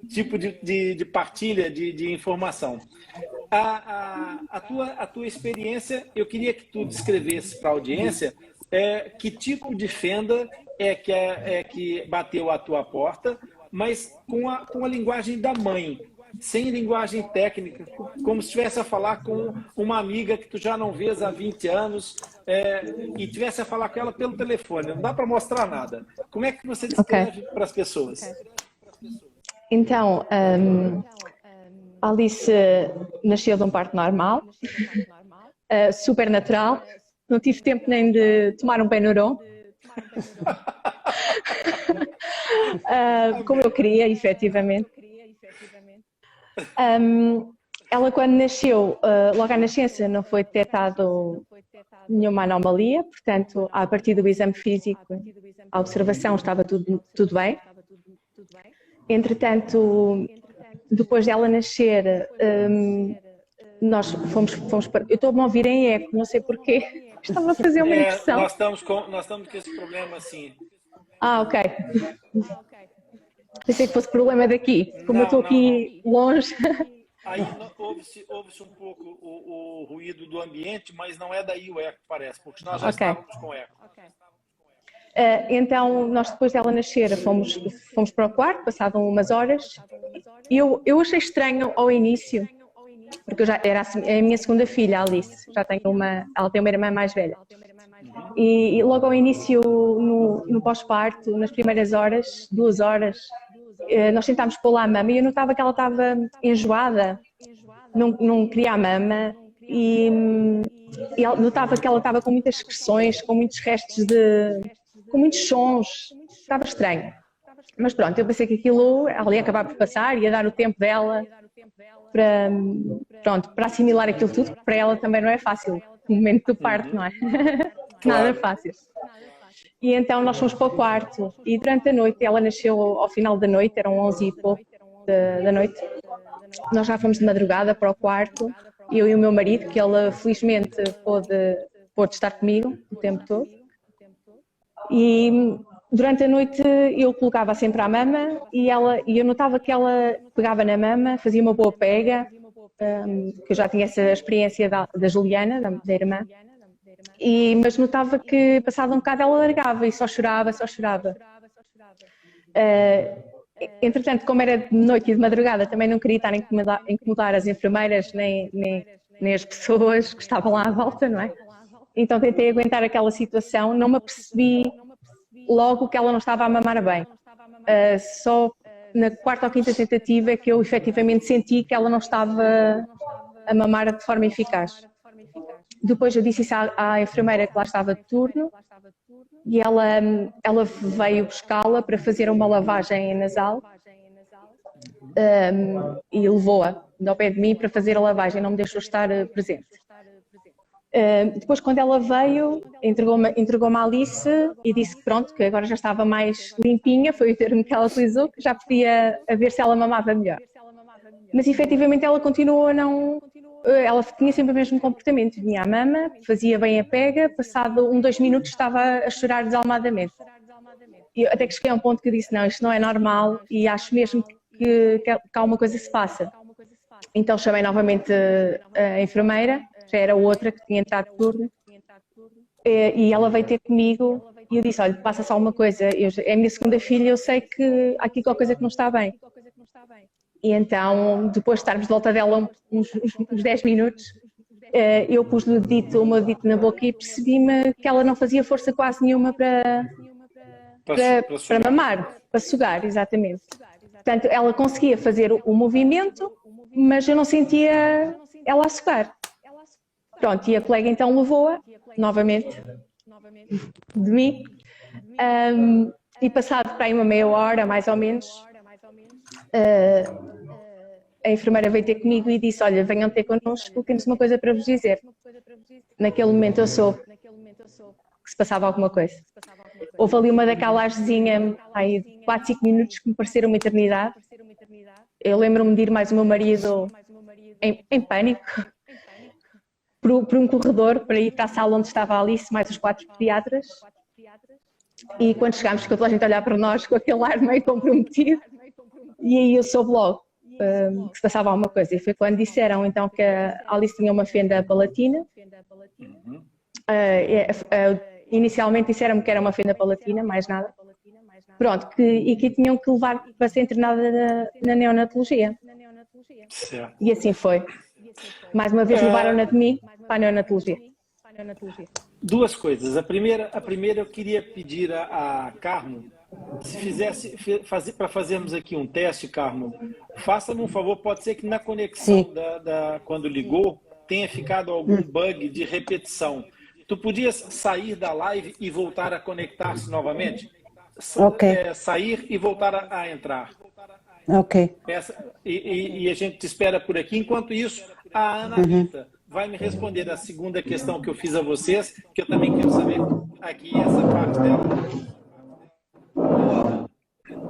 tipo de partilha de informação. a tua experiência, eu queria que tu descrevesse para a audiência que tipo de fenda que bateu a tua porta, mas com a linguagem da mãe, sem linguagem técnica, como se estivesse a falar com uma amiga que tu já não vês há 20 anos e tivesse a falar com ela pelo telefone. Não dá para mostrar nada. Como é que você descreve para as pessoas? Então, a Alice nasceu de um parto normal, super natural. Não tive tempo nem de tomar um Benuron. Como eu queria, efetivamente. Ela, quando nasceu, logo à nascença, não foi detectado nenhuma anomalia, portanto, a partir do exame físico, a observação estava tudo bem. Entretanto, depois dela nascer, nós fomos para... Eu estou-me a ouvir em eco, não sei porquê. Estava a fazer uma impressão. Nós estamos com esse problema assim. Ok. Pensei que fosse problema daqui. Como eu estou aqui longe. Aí ouve-se um pouco o ruído do ambiente, mas não é daí o eco, parece, porque nós já estávamos com eco. Então, nós depois dela nascer fomos para o quarto, passado umas horas. Eu achei estranho ao início, porque eu já era a minha segunda filha, a Alice. Ela tem uma irmã mais velha. E logo ao início, no pós-parto, nas primeiras horas, 2 horas, nós tentámos pô-la à mama e eu notava que ela estava enjoada, não queria a mama e notava que ela estava com muitas excreções, com muitos restos com muitos sons, estava estranho. Mas pronto, eu pensei que ela ia acabar por passar, ia dar o tempo dela para assimilar aquilo tudo, porque para ela também não é fácil, o momento do parto, não é? Nada fácil. E então nós fomos para o quarto e durante a noite, ela nasceu ao final da noite, eram 11 e pouco da noite, nós já fomos de madrugada para o quarto, eu e o meu marido, que ele felizmente pôde estar comigo o tempo todo. E durante a noite eu colocava sempre à mama e eu notava que ela pegava na mama, fazia uma boa pega, que eu já tinha essa experiência da Juliana, da irmã. Mas notava que passado um bocado ela largava e só chorava. Entretanto, como era de noite e de madrugada, também não queria estar a incomodar as enfermeiras nem as pessoas que estavam lá à volta, não é? Então tentei aguentar aquela situação, não me apercebi logo que ela não estava a mamar bem. Só na 4ª ou 5ª tentativa é que eu efetivamente senti que ela não estava a mamar de forma eficaz. Depois eu disse isso à enfermeira que lá estava de turno e ela veio buscá-la para fazer uma lavagem nasal e levou-a ao pé de mim para fazer a lavagem, não me deixou estar presente. Depois, quando ela veio, entregou-me a Alice e disse que pronto, que agora já estava mais limpinha, foi o termo que ela utilizou, que já podia ver se ela mamava melhor. Mas efetivamente ela continuou a não... Ela tinha sempre o mesmo comportamento, vinha à mama, fazia bem a pega, passado 2 minutos estava a chorar desalmadamente. E até que cheguei a um ponto que eu disse, não, isto não é normal e acho mesmo que alguma coisa se passa. Então chamei novamente a enfermeira, já era outra que tinha entrado de turno, e ela veio ter comigo e eu disse, olha, passa-se alguma coisa, é a minha segunda filha, eu sei que há aqui qualquer coisa que não está bem. E então, depois de estarmos de volta dela uns 10 minutos, eu pus-lhe o meu dedito na boca e percebi-me que ela não fazia força quase nenhuma para mamar, para sugar, exatamente. Portanto, ela conseguia fazer o movimento, mas eu não sentia ela a sugar. Pronto, e a colega então levou-a, novamente, de mim, e passado para aí uma meia hora, mais ou menos, a enfermeira veio ter comigo e disse, olha, venham ter connosco, temos uma coisa para vos dizer. Naquele momento eu soube que se passava alguma coisa. Houve ali uma decalagezinha, aí de 4, 5 minutos que me pareceram uma eternidade. Eu lembro-me de ir mais o meu marido em pânico por um corredor para ir para a sala onde estava a Alice, mais os 4 pediatras. E quando chegámos, ficou toda a gente a olhar para nós com aquele ar meio comprometido. E aí eu soube logo. que se passava alguma coisa. E foi quando disseram então que a Alice tinha uma fenda palatina. Inicialmente disseram-me que era uma fenda palatina, mais nada. Pronto, e que tinham que levar para ser internada na neonatologia. Certo. E assim foi. Mais uma vez levaram-na de mim para a neonatologia. Duas coisas. A primeira eu queria pedir a Carmo, se fizesse, para fazermos aqui um teste, Carmo, faça-me um favor, pode ser que na conexão quando ligou tenha ficado algum bug de repetição. Tu podias sair da live e voltar a conectar-se novamente? Ok. Sair e voltar a entrar. Ok. E a gente te espera por aqui. Enquanto isso, a Ana Rita vai me responder a segunda questão que eu fiz a vocês, que eu também quero saber aqui essa parte dela.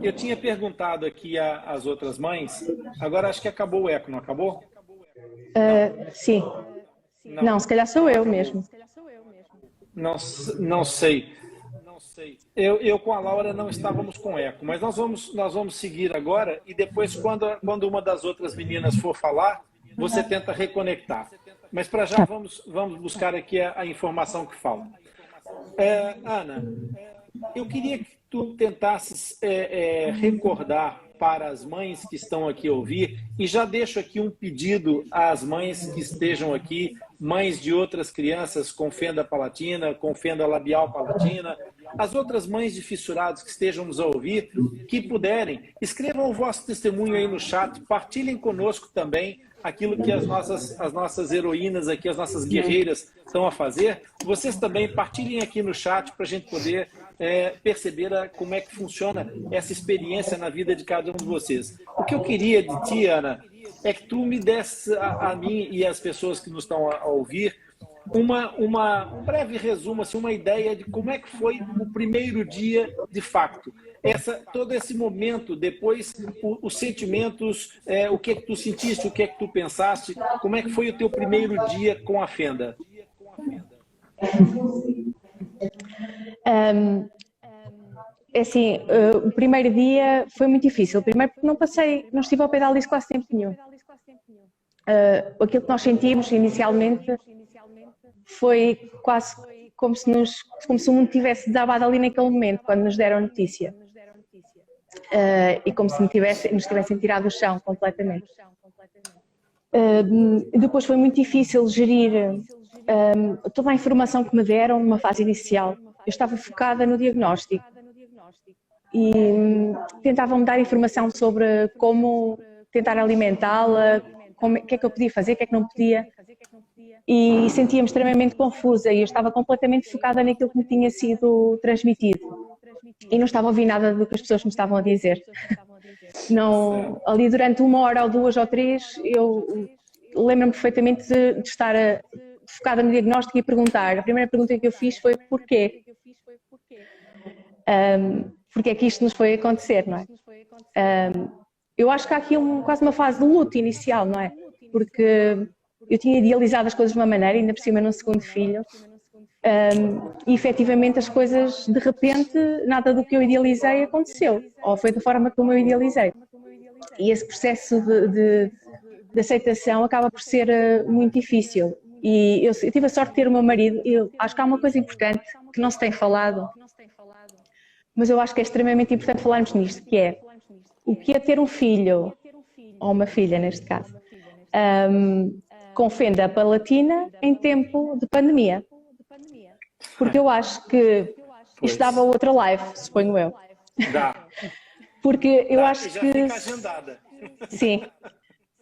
Eu tinha perguntado aqui às outras mães, agora acho que acabou o eco, não acabou? Sim. Não, se calhar sou eu mesmo. Não sei. Eu com a Laura não estávamos com eco, mas nós vamos seguir agora e depois, quando uma das outras meninas for falar, você tenta reconectar. Mas para já vamos buscar aqui a informação que falta. Ana, eu queria que tu tentasses recordar para as mães que estão aqui a ouvir, e já deixo aqui um pedido às mães que estejam aqui, mães de outras crianças com fenda palatina, com fenda labial palatina, as outras mães de fissurados que estejam nos a ouvir, que puderem, escrevam o vosso testemunho aí no chat, partilhem conosco também aquilo que as nossas heroínas aqui, as nossas guerreiras estão a fazer. Vocês também partilhem aqui no chat para a gente poder perceber como é que funciona essa experiência na vida de cada um de vocês. O que eu queria de ti, Ana, é que tu me desse a mim e às pessoas que nos estão a ouvir um breve resumo, assim, uma ideia de como é que foi o primeiro dia de facto. Todo esse momento, depois os sentimentos, o que é que tu sentiste, o que é que tu pensaste, como é que foi o teu primeiro dia com a fenda? Assim, o primeiro dia foi muito difícil. Primeiro porque não estive ao pé da Alice quase tempo nenhum. Aquilo que nós sentimos inicialmente foi quase como se o mundo tivesse desabado ali naquele momento, quando nos deram a notícia. E como se nos tivessem tirado do chão completamente. Depois foi muito difícil gerir toda a informação que me deram numa fase inicial. Eu estava focada no diagnóstico e tentavam-me dar informação sobre como tentar alimentá-la, o que é que eu podia fazer, o que é que não podia, e sentia-me extremamente confusa e eu estava completamente focada naquilo que me tinha sido transmitido e não estava a ouvir nada do que as pessoas me estavam a dizer. Não, ali durante 1 hora ou 2 ou 3 eu lembro-me perfeitamente de estar focada no diagnóstico e perguntar. A primeira pergunta que eu fiz foi porquê? Porque é que isto nos foi acontecer, não é? Eu acho que há aqui quase uma fase de luto inicial, não é? Porque eu tinha idealizado as coisas de uma maneira, ainda por cima num segundo filho, e efetivamente as coisas, de repente, nada do que eu idealizei aconteceu, ou foi da forma como eu idealizei. E esse processo de aceitação acaba por ser muito difícil. E eu tive a sorte de ter o meu marido, e eu acho que há uma coisa importante que não se tem falado, mas eu acho que é extremamente importante falarmos nisto, que é o que é ter um filho, ou uma filha neste caso, com fenda palatina em tempo de pandemia. Porque eu acho que isto dava outra live, suponho eu. Dá. Porque eu acho já que... fica agendada. Sim,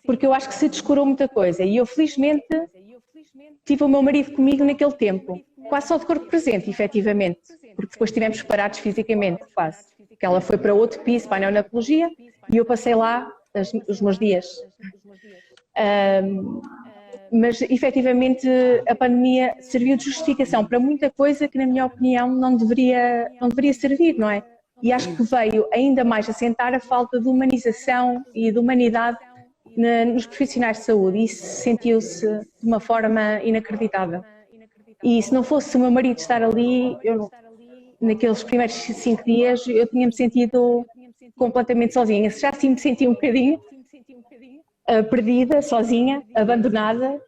porque eu acho que se descurou muita coisa e eu felizmente tive o meu marido comigo naquele tempo, quase só de corpo presente, efetivamente, porque depois estivemos separados fisicamente, quase. Porque ela foi para outro piso, para a neonatologia, e eu passei lá os meus dias. Mas efetivamente a pandemia serviu de justificação para muita coisa que, na minha opinião, não deveria servir, não é? E acho que veio ainda mais assentar a falta de humanização e de humanidade nos profissionais de saúde, e isso sentiu-se de uma forma inacreditável. E se não fosse o meu marido estar ali, naqueles primeiros 5 dias eu tinha-me sentido completamente sozinha. Já assim me senti um bocadinho, perdida, sozinha, abandonada,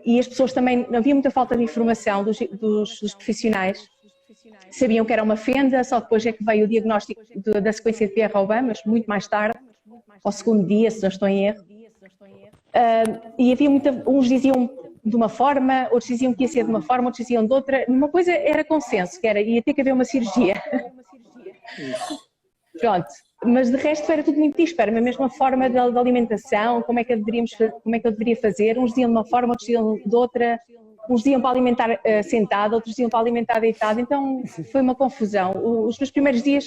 e as pessoas também, não havia muita falta de informação dos profissionais. Sabiam que era uma fenda, só depois é que veio o diagnóstico da sequência de Pierre-Robin, mas muito mais tarde, ao segundo dia, se não estou em erro. E havia uns diziam de uma forma, outros diziam que ia ser de uma forma, outros diziam de outra. Uma coisa era consenso, que ia ter que haver uma cirurgia. Pronto, mas de resto era tudo muito disparo, a mesma forma de alimentação, como é que eu deveria fazer, uns diziam de uma forma, outros diziam de outra, uns diziam para alimentar sentado, outros diziam para alimentar deitado, então foi uma confusão. Os meus primeiros dias,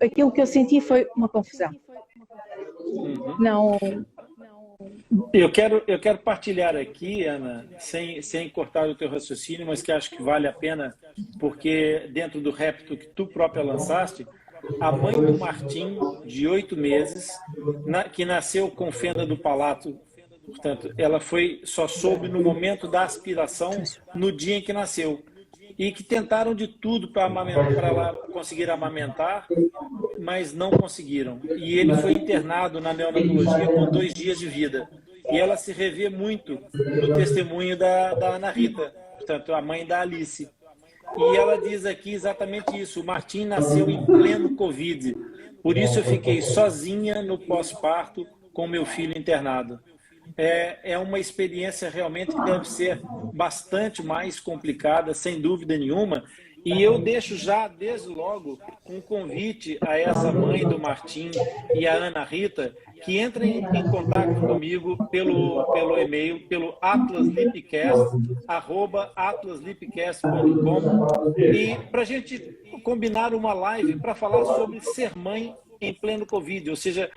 aquilo que eu senti foi uma confusão. Não... Eu quero partilhar aqui, Ana, sem cortar o teu raciocínio, mas que acho que vale a pena, porque dentro do repto que tu própria lançaste, a mãe do Martim, de 8 meses, que nasceu com fenda do palato, portanto, ela só soube no momento da aspiração, no dia em que nasceu. E que tentaram de tudo para ela conseguir amamentar, mas não conseguiram. E ele foi internado na neonatologia com 2 dias de vida. E ela se revê muito no testemunho da Ana Rita, portanto, a mãe da Alice. E ela diz aqui exatamente isso: o Martim nasceu em pleno Covid, por isso eu fiquei sozinha no pós-parto com meu filho internado. É uma experiência realmente que deve ser bastante mais complicada, sem dúvida nenhuma. E eu deixo já, desde logo, um convite a essa mãe do Martim e a Ana Rita, que entrem em contato comigo pelo e-mail, pelo atlaslipcast@atlaslipcast.com, e para a gente combinar uma live para falar sobre ser mãe em pleno Covid. Ou seja,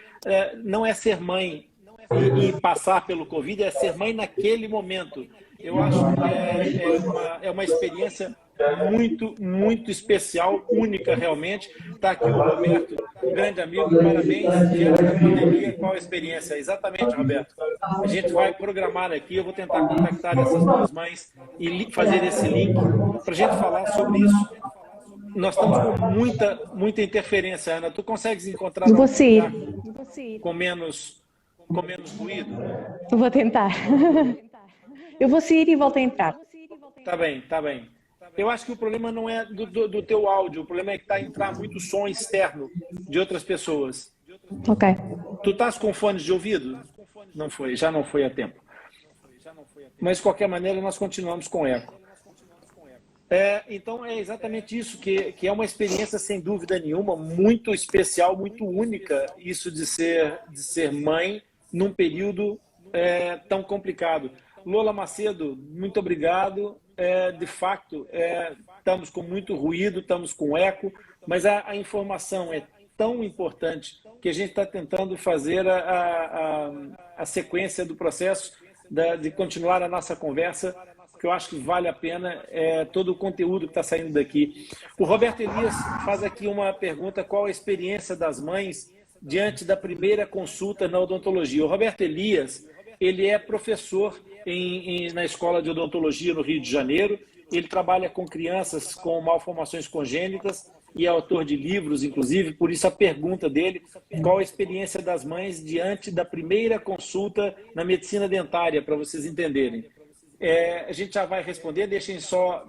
não é ser mãe e passar pelo Covid, é ser mãe naquele momento. Eu acho que é uma experiência muito, muito especial, única realmente. Está aqui o Roberto, um grande amigo, parabéns. Diante da pandemia, qual a experiência? Exatamente, Roberto. A gente vai programar aqui, eu vou tentar contactar essas 2 mães e fazer esse link para a gente falar sobre isso. Nós estamos com muita interferência, Ana. Tu consegues encontrar com menos ruído? Eu vou tentar. Eu vou sair e volto a entrar. Tá bem. Eu acho que o problema não é do teu áudio, o problema é que está a entrar muito som externo de outras pessoas. Ok. Tu estás com fones de ouvido? Já não foi a tempo. Mas, de qualquer maneira, nós continuamos com eco. Então, é exatamente isso, que é uma experiência, sem dúvida nenhuma, muito especial, muito única, isso de ser mãe num período tão complicado. Lola Macedo, muito obrigado. De fato, estamos com muito ruído, estamos com eco, mas a informação é tão importante que a gente está tentando fazer a sequência do processo de continuar a nossa conversa, que eu acho que vale a pena todo o conteúdo que está saindo daqui. O Roberto Elias faz aqui uma pergunta: qual a experiência das mães diante da primeira consulta na odontologia? O Roberto Elias, ele é professor na Escola de Odontologia no Rio de Janeiro. Ele trabalha com crianças com malformações congênitas e é autor de livros, inclusive. Por isso a pergunta dele: qual a experiência das mães diante da primeira consulta na medicina dentária, para vocês entenderem. A gente já vai responder, deixem só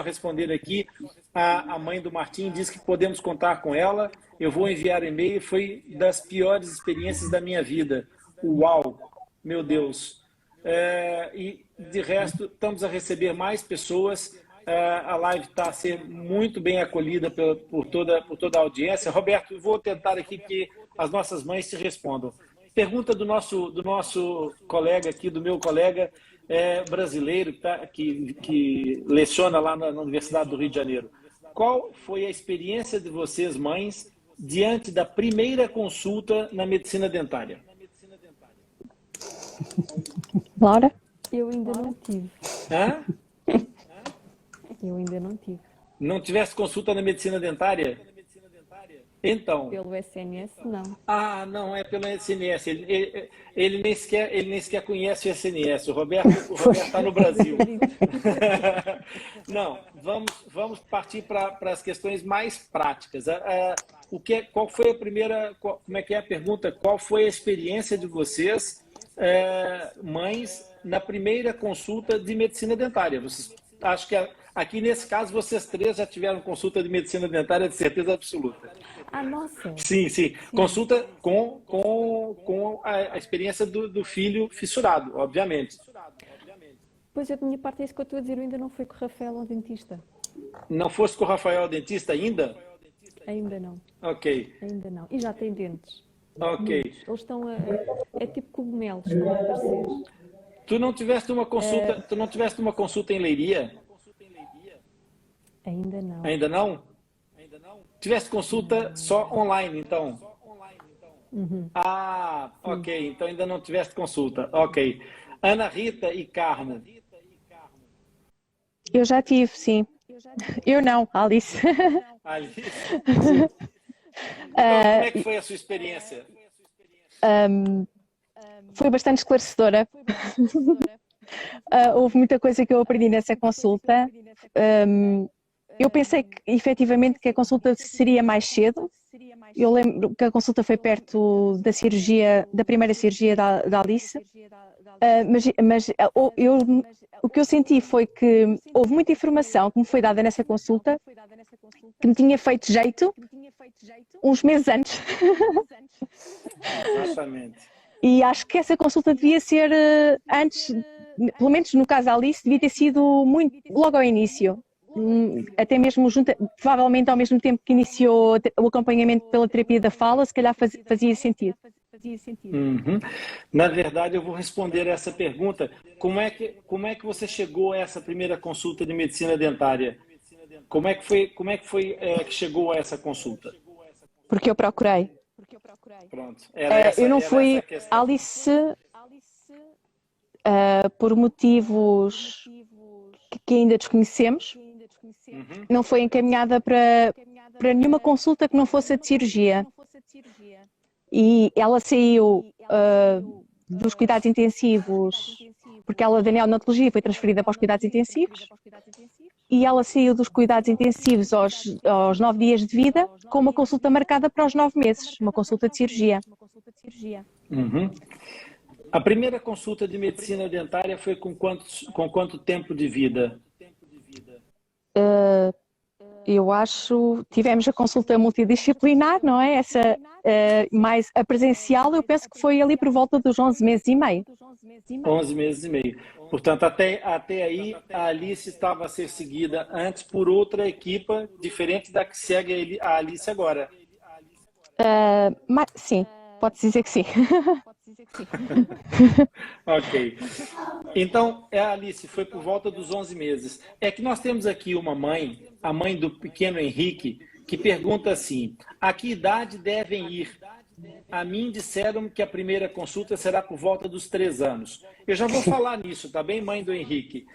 responder aqui. A mãe do Martim diz que podemos contar com ela. Eu vou enviar e-mail, foi das piores experiências da minha vida. Uau, meu Deus. E de resto, estamos a receber mais pessoas. A live está a ser muito bem acolhida por toda a audiência. Roberto, vou tentar aqui que as nossas mães te respondam. Pergunta do nosso colega aqui, do meu colega brasileiro, que leciona lá na Universidade do Rio de Janeiro. Qual foi a experiência de vocês, mães, diante da primeira consulta na medicina dentária? Laura? Eu ainda não tive. Hã? Eu ainda não tive. Não tivesse consulta na medicina dentária? Então. Pelo SNS, não. Ah, não, é pelo SNS. Ele nem sequer conhece o SNS. O Roberto está no Brasil. Não, vamos partir para as questões mais práticas. qual foi a primeira, como é que é a pergunta? Qual foi a experiência de vocês, mães, na primeira consulta de medicina dentária? Acho que aqui nesse caso vocês três já tiveram consulta de medicina dentária de certeza absoluta. Ah, nossa! Sim, sim. Consulta com a experiência do filho fissurado, obviamente. Pois da minha parte é isso que eu estou a dizer, eu ainda não fui com o Rafael ao dentista. Não fosse com o Rafael dentista ainda? Ainda não, Ok, ainda não. E já tem dentes. ok. Muitos. Eles estão é tipo cogumelos, como a aparecer. Tu não tiveste uma consulta em Leiria? Ainda não. Ainda não? Tiveste consulta só online, então? Ah, ok. Então ainda não tiveste consulta. Ok. Ana Rita e Carmo. Eu já tive, sim. Eu não, Alice. Alice. Então, como é que foi a sua experiência? Foi bastante esclarecedora. Houve muita coisa que eu aprendi nessa consulta. Eu pensei que, efetivamente, que a consulta seria mais cedo. Eu lembro que a consulta foi perto da cirurgia, da primeira cirurgia da Alice. O que eu senti foi que houve muita informação que me foi dada nessa consulta que me tinha feito jeito uns meses antes. Exatamente. E acho que essa consulta devia ser antes, pelo menos no caso da Alice, devia ter sido muito logo ao início. Até mesmo provavelmente ao mesmo tempo que iniciou o acompanhamento pela terapia da fala, se calhar fazia sentido. Uhum. Na verdade, eu vou responder essa pergunta. Como é que você chegou a essa primeira consulta de medicina dentária? Como é que foi que chegou a essa consulta? Porque eu procurei. Pronto. Eu não fui essa a questão. Alice por motivos que ainda desconhecemos. Não foi encaminhada para nenhuma consulta que não fosse a de cirurgia. E ela saiu dos cuidados intensivos, porque ela da neonatologia foi transferida para os cuidados intensivos, e ela saiu dos cuidados intensivos aos 9 dias de vida, com uma consulta marcada para os 9 meses, uma consulta de cirurgia. Uhum. A primeira consulta de medicina dentária foi com quanto tempo de vida? Eu acho, tivemos a consulta multidisciplinar, não é? Essa mais a presencial, eu penso que foi ali por volta dos 11 meses e meio. 11 meses e meio. Portanto, até aí, a Alice estava a ser seguida antes por outra equipa, diferente da que segue a Alice agora. Mas, sim, pode-se dizer que sim. Ok. Então, a Alice foi por volta dos 11 meses. É que nós temos aqui uma mãe, a mãe do pequeno Henrique, que pergunta assim: a que idade devem ir? A mim disseram que a primeira consulta será por volta dos 3 anos. Eu já vou falar nisso, tá bem, mãe do Henrique?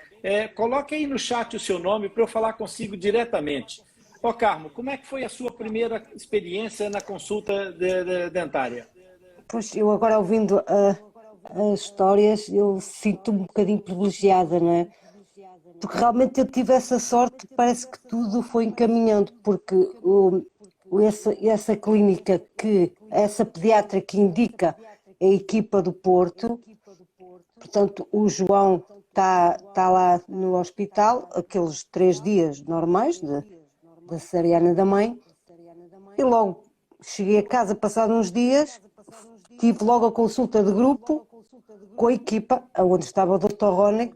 Coloque aí no chat o seu nome para eu falar consigo diretamente. Ó, Carmo, como é que foi a sua primeira experiência na consulta dentária? Pois eu agora ouvindo as histórias, eu sinto-me um bocadinho privilegiada, não é? Porque realmente eu tive essa sorte, parece que tudo foi encaminhando, porque essa clínica essa pediatra que indica é a equipa do Porto, portanto o João está lá no hospital, aqueles 3 dias normais da cesariana da mãe, e logo cheguei a casa passado uns dias, tive logo a consulta de grupo com a equipa, onde estava o Dr. Rony,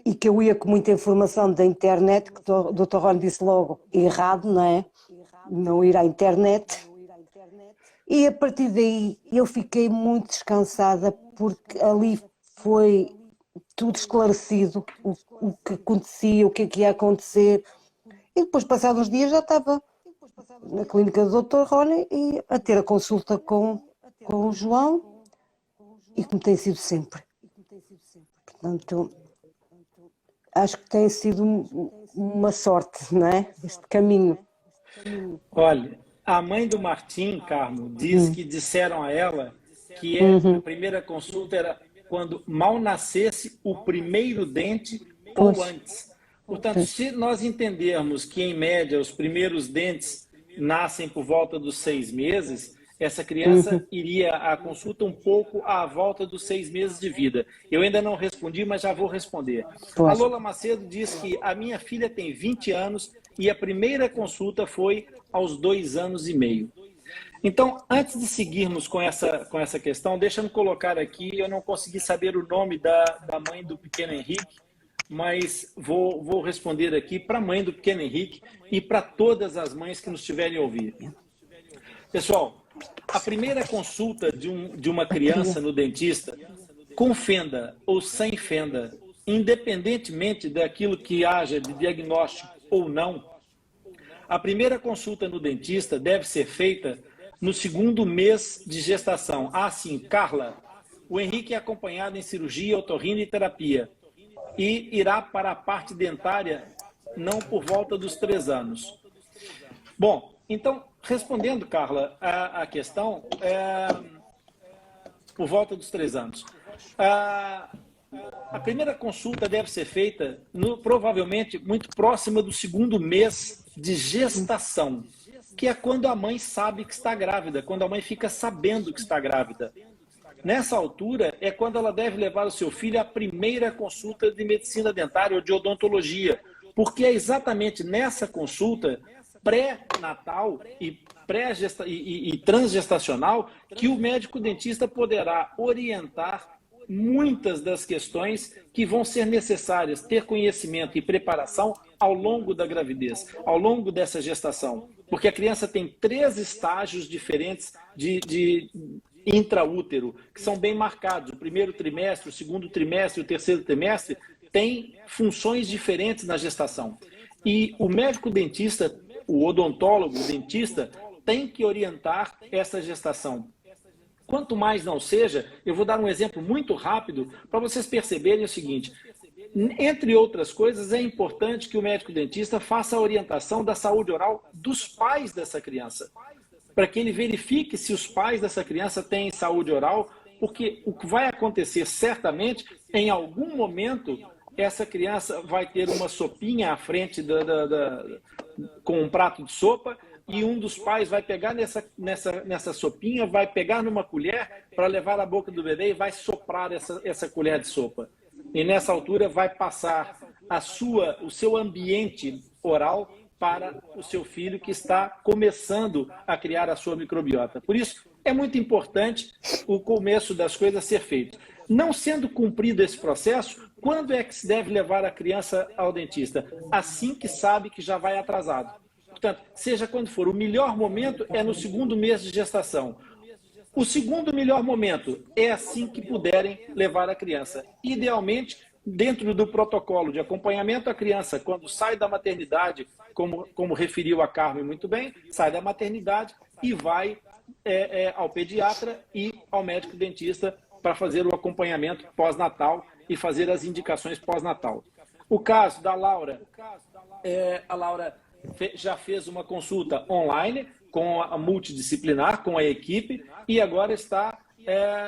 e que eu ia com muita informação da internet, que o Dr. Rony disse logo errado, não é? Não ir à internet. E a partir daí eu fiquei muito descansada, porque ali foi tudo esclarecido, o que acontecia, o que é que ia acontecer. E depois, passados uns dias, já estava na clínica do Dr. Rony e a ter a consulta com o João, e como tem sido sempre. Portanto, acho que tem sido uma sorte, não é? Este caminho. Olha, a mãe do Martim, Carmo, diz que disseram a ela que a primeira consulta era quando mal nascesse o primeiro dente ou antes. Portanto, se nós entendermos que, em média, os primeiros dentes nascem por volta dos 6 meses, essa criança iria à consulta um pouco à volta dos 6 meses de vida. Eu ainda não respondi, mas já vou responder. A Lola Macedo diz que a minha filha tem 20 anos e a primeira consulta foi aos 2 anos e meio. Então, antes de seguirmos com essa questão, deixa-me colocar aqui, eu não consegui saber o nome da mãe do pequeno Henrique, mas vou responder aqui para a mãe do pequeno Henrique e para todas as mães que nos estiverem a ouvir. Pessoal, a primeira consulta de uma criança no dentista, com fenda ou sem fenda, independentemente daquilo que haja de diagnóstico ou não, a primeira consulta no dentista deve ser feita no 2º mês de gestação. Ah, sim, Carla, o Henrique é acompanhado em cirurgia, otorrino e terapia e irá para a parte dentária não por volta dos 3 anos. Bom, então, respondendo, Carla, a questão, por volta dos 3 anos. A primeira consulta deve ser feita, provavelmente, muito próxima do 2º mês de gestação, que é quando a mãe sabe que está grávida, quando a mãe fica sabendo que está grávida. Nessa altura, é quando ela deve levar o seu filho à primeira consulta de medicina dentária ou de odontologia, porque é exatamente nessa consulta pré-natal e transgestacional que o médico dentista poderá orientar muitas das questões que vão ser necessárias ter conhecimento e preparação ao longo da gravidez, ao longo dessa gestação. Porque a criança tem 3 estágios diferentes de intraútero, que são bem marcados. O primeiro trimestre, o 2º trimestre e o 3º trimestre têm funções diferentes na gestação. E o médico dentista, o odontólogo, o dentista, tem que orientar essa gestação. Quanto mais não seja, eu vou dar um exemplo muito rápido para vocês perceberem o seguinte. Entre outras coisas, é importante que o médico dentista faça a orientação da saúde oral dos pais dessa criança, para que ele verifique se os pais dessa criança têm saúde oral, porque o que vai acontecer certamente, em algum momento, essa criança vai ter uma sopinha à frente com um prato de sopa, e um dos pais vai pegar nessa sopinha, vai pegar numa colher para levar à boca do bebê e vai soprar essa colher de sopa. E nessa altura vai passar o seu ambiente oral para o seu filho que está começando a criar a sua microbiota. Por isso, é muito importante o começo das coisas ser feito. Não sendo cumprido esse processo, quando é que se deve levar a criança ao dentista? Assim que sabe que já vai atrasado. Portanto, seja quando for, o melhor momento é no 2º mês de gestação. O 2º melhor momento é assim que puderem levar a criança. Idealmente, dentro do protocolo de acompanhamento, a criança, quando sai da maternidade, como referiu a Carmen muito bem, sai da maternidade e vai ao pediatra e ao médico dentista para fazer o acompanhamento pós-natal e fazer as indicações pós-natal. O caso da Laura, a Laura já fez uma consulta online com a multidisciplinar, com a equipe, e agora está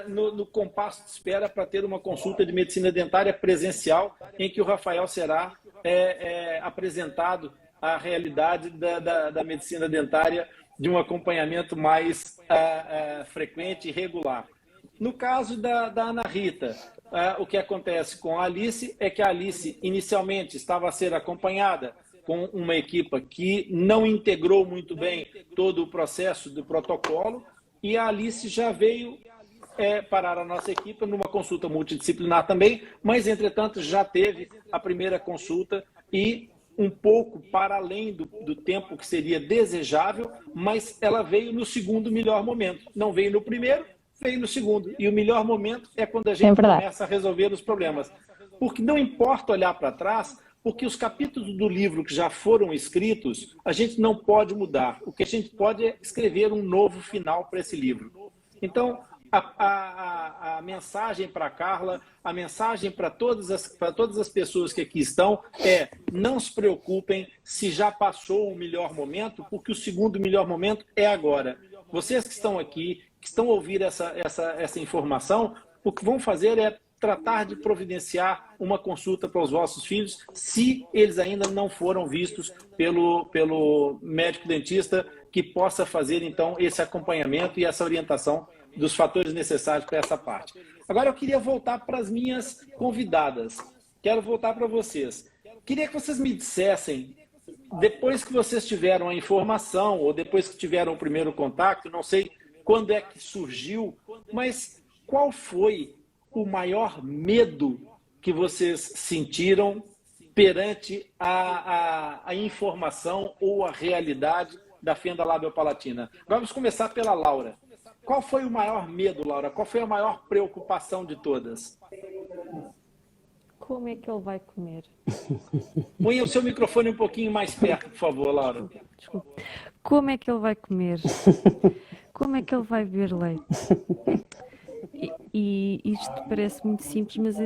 no compasso de espera para ter uma consulta de medicina dentária presencial, em que o Rafael será apresentado a realidade da medicina dentária de um acompanhamento mais frequente e regular. No caso da Ana Rita, o que acontece com a Alice é que a Alice inicialmente estava a ser acompanhada com uma equipe que não integrou muito bem todo o processo do protocolo, e a Alice já veio parar a nossa equipe numa consulta multidisciplinar também, mas, entretanto, já teve a primeira consulta e um pouco para além do tempo que seria desejável, mas ela veio no 2º melhor momento. Não veio no primeiro, veio no 2º. E o melhor momento é quando a gente começa a resolver os problemas. Porque não importa olhar para trás, porque os capítulos do livro que já foram escritos, a gente não pode mudar. O que a gente pode é escrever um novo final para esse livro. Então, a mensagem para a Carla, a mensagem para todas as pessoas que aqui estão é: não se preocupem se já passou o melhor momento, porque o 2º melhor momento é agora. Vocês que estão aqui, que estão a ouvir essa informação, o que vão fazer é tratar de providenciar uma consulta para os vossos filhos, se eles ainda não foram vistos pelo médico dentista que possa fazer, então, esse acompanhamento e essa orientação dos fatores necessários para essa parte. Agora, eu queria voltar para as minhas convidadas. Quero voltar para vocês. Queria que vocês me dissessem, depois que vocês tiveram a informação, ou depois que tiveram o primeiro contato, não sei quando é que surgiu, mas qual foi o maior medo que vocês sentiram perante a informação ou a realidade da fenda labiopalatina? Vamos começar pela Laura. Qual foi o maior medo, Laura? Qual foi a maior preocupação de todas? Como é que ele vai comer? Põe o seu microfone um pouquinho mais perto, por favor, Laura. Desculpa. Como é que ele vai comer? Como é que ele vai beber leite? E isto parece muito simples, mas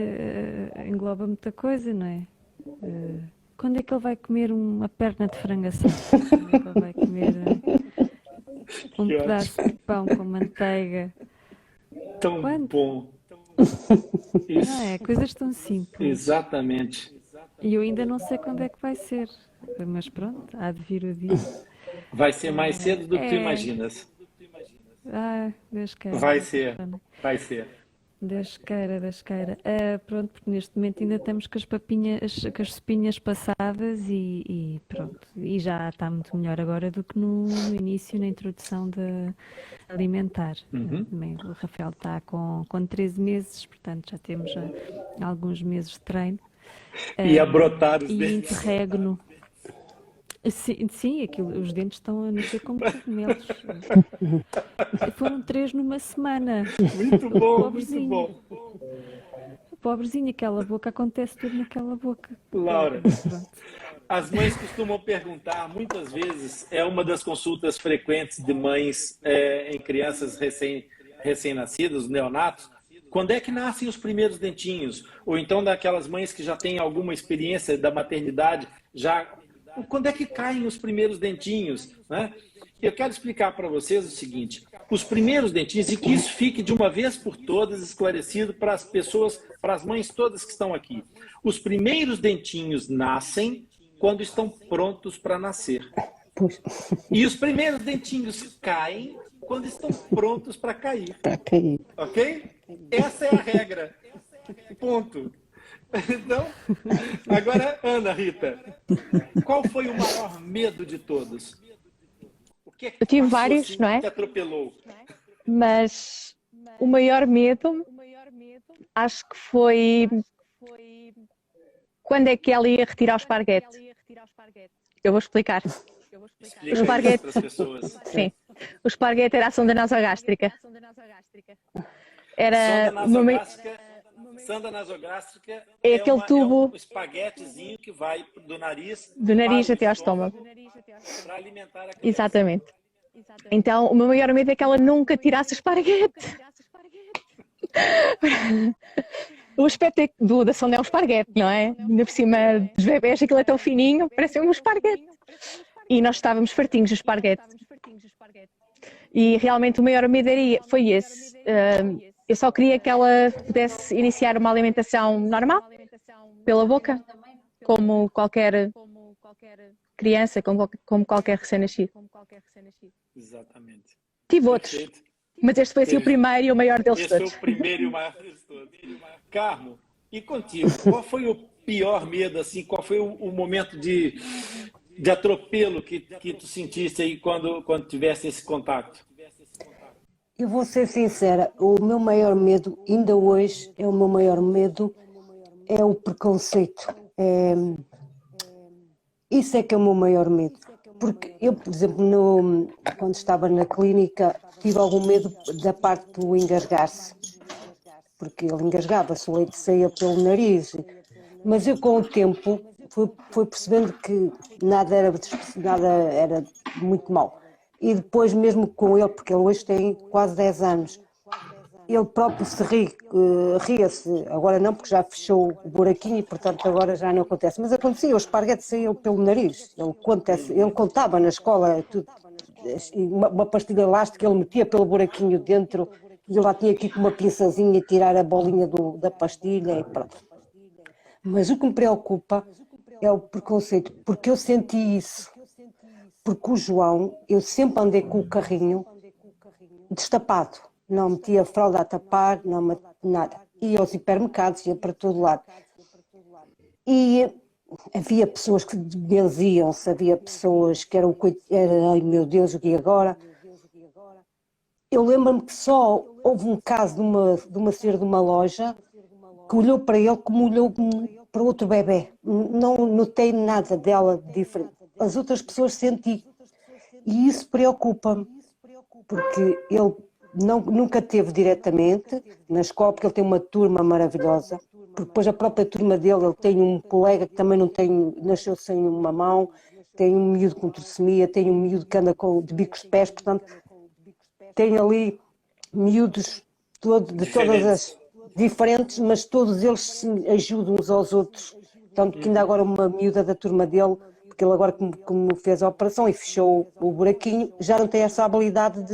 engloba muita coisa, não é? Quando é que ele vai comer uma perna de frango assado? Quando é que ele vai comer um pedaço de pão com manteiga? Tão bom. Isso. Não é? Coisas tão simples. Exatamente. E eu ainda não sei quando é que vai ser. Mas pronto, há de vir o dia. Vai ser mais cedo do que tu imaginas. Deus queira. Vai ser. Deus queira. Pronto, porque neste momento ainda estamos com com as sopinhas passadas e pronto. E já está muito melhor agora do que no início, na introdução de alimentar. Também, o Rafael está com 13 meses, portanto já temos alguns meses de treino. E a brotar os e dentes. interregno. Sim, os dentes estão a nascer como cogumelos. Foram 3 numa semana. Muito bom, muito bom. Pobrezinho, aquela boca, acontece tudo naquela boca. Laura, as mães costumam perguntar, muitas vezes, é uma das consultas frequentes de mães em crianças recém-nascidas, neonatos, quando é que nascem os primeiros dentinhos? Ou então daquelas mães que já têm alguma experiência da maternidade, quando é que caem os primeiros dentinhos, né? Eu quero explicar para vocês o seguinte: os primeiros dentinhos, e que isso fique de uma vez por todas esclarecido para as pessoas, para as mães todas que estão aqui. Os primeiros dentinhos nascem quando estão prontos para nascer. E os primeiros dentinhos caem quando estão prontos para cair. Ok? Essa é a regra. Ponto. Então, agora, Ana Rita, qual foi o maior medo de todos? O que é que Eu tive passou, vários, assim, não é? que atropelou? Mas o maior medo, acho que foi quando é que ela ia retirar o esparguete. Eu vou explicar. Explica O esparguete, isso para as pessoas. sim. O esparguete era a sonda nasogástrica. Era Sonda nasogástrica é aquele tubo um espaguetezinho que vai do nariz até ao estômago. Para alimentar a criança. Exatamente. Então, o meu maior medo é que ela nunca tirasse o esparguete. O aspecto da sonda é um esparguete, não é? Ainda por cima dos bebés, aquilo é tão fininho, parece um esparguete. E nós estávamos fartinhos de esparguete. E realmente o maior medo foi esse. Eu só queria que ela pudesse iniciar uma alimentação normal, pela boca, como qualquer criança, como qualquer recém-nascido. Exatamente. Tive outros, mas este foi assim o primeiro e o maior deles todos. Esse foi o primeiro e o maior deles todos. Carmo, e contigo? Qual foi o pior medo, assim? Qual foi o momento de atropelo que tu sentiste aí quando tivesse esse contato? Eu vou ser sincera, o meu maior medo, ainda hoje, é o preconceito. Isso é que é o meu maior medo. Porque eu, por exemplo, quando estava na clínica, tive algum medo da parte do engasgar-se. Porque ele engasgava-se, o leite saía pelo nariz. Mas eu, com o tempo, fui percebendo que nada era muito mau. E depois mesmo com ele, porque ele hoje tem quase 10 anos, ele próprio se ria-se, agora não, porque já fechou o buraquinho e portanto agora já não acontece, mas acontecia, o esparguete saía pelo nariz, ele contava na escola, uma pastilha elástica ele metia pelo buraquinho dentro e eu lá tinha aqui com uma pinçazinha tirar a bolinha da pastilha e pronto. Mas o que me preocupa é o preconceito, porque eu senti isso. porque o João, eu sempre andei com o carrinho destapado, não metia a fralda a tapar, nada. Ia aos hipermercados, ia para todo lado. E havia pessoas que benziam-se, havia pessoas que eram, ai meu Deus, o que agora? Eu lembro-me que só houve um caso de uma senhora de uma loja que olhou para ele como olhou para outro bebê. Não notei nada dela de diferente. As outras pessoas senti. E isso preocupa-me, porque ele nunca teve diretamente na escola, porque ele tem uma turma maravilhosa, porque depois a própria turma dele, ele tem um colega que também nasceu sem uma mão, tem um miúdo com trissomia, tem um miúdo que anda de bicos de pés, portanto, tem ali miúdos de todas as diferentes, mas todos eles se ajudam uns aos outros. Tanto que ainda agora uma miúda da turma dele, porque ele agora como fez a operação e fechou o buraquinho, já não tem essa habilidade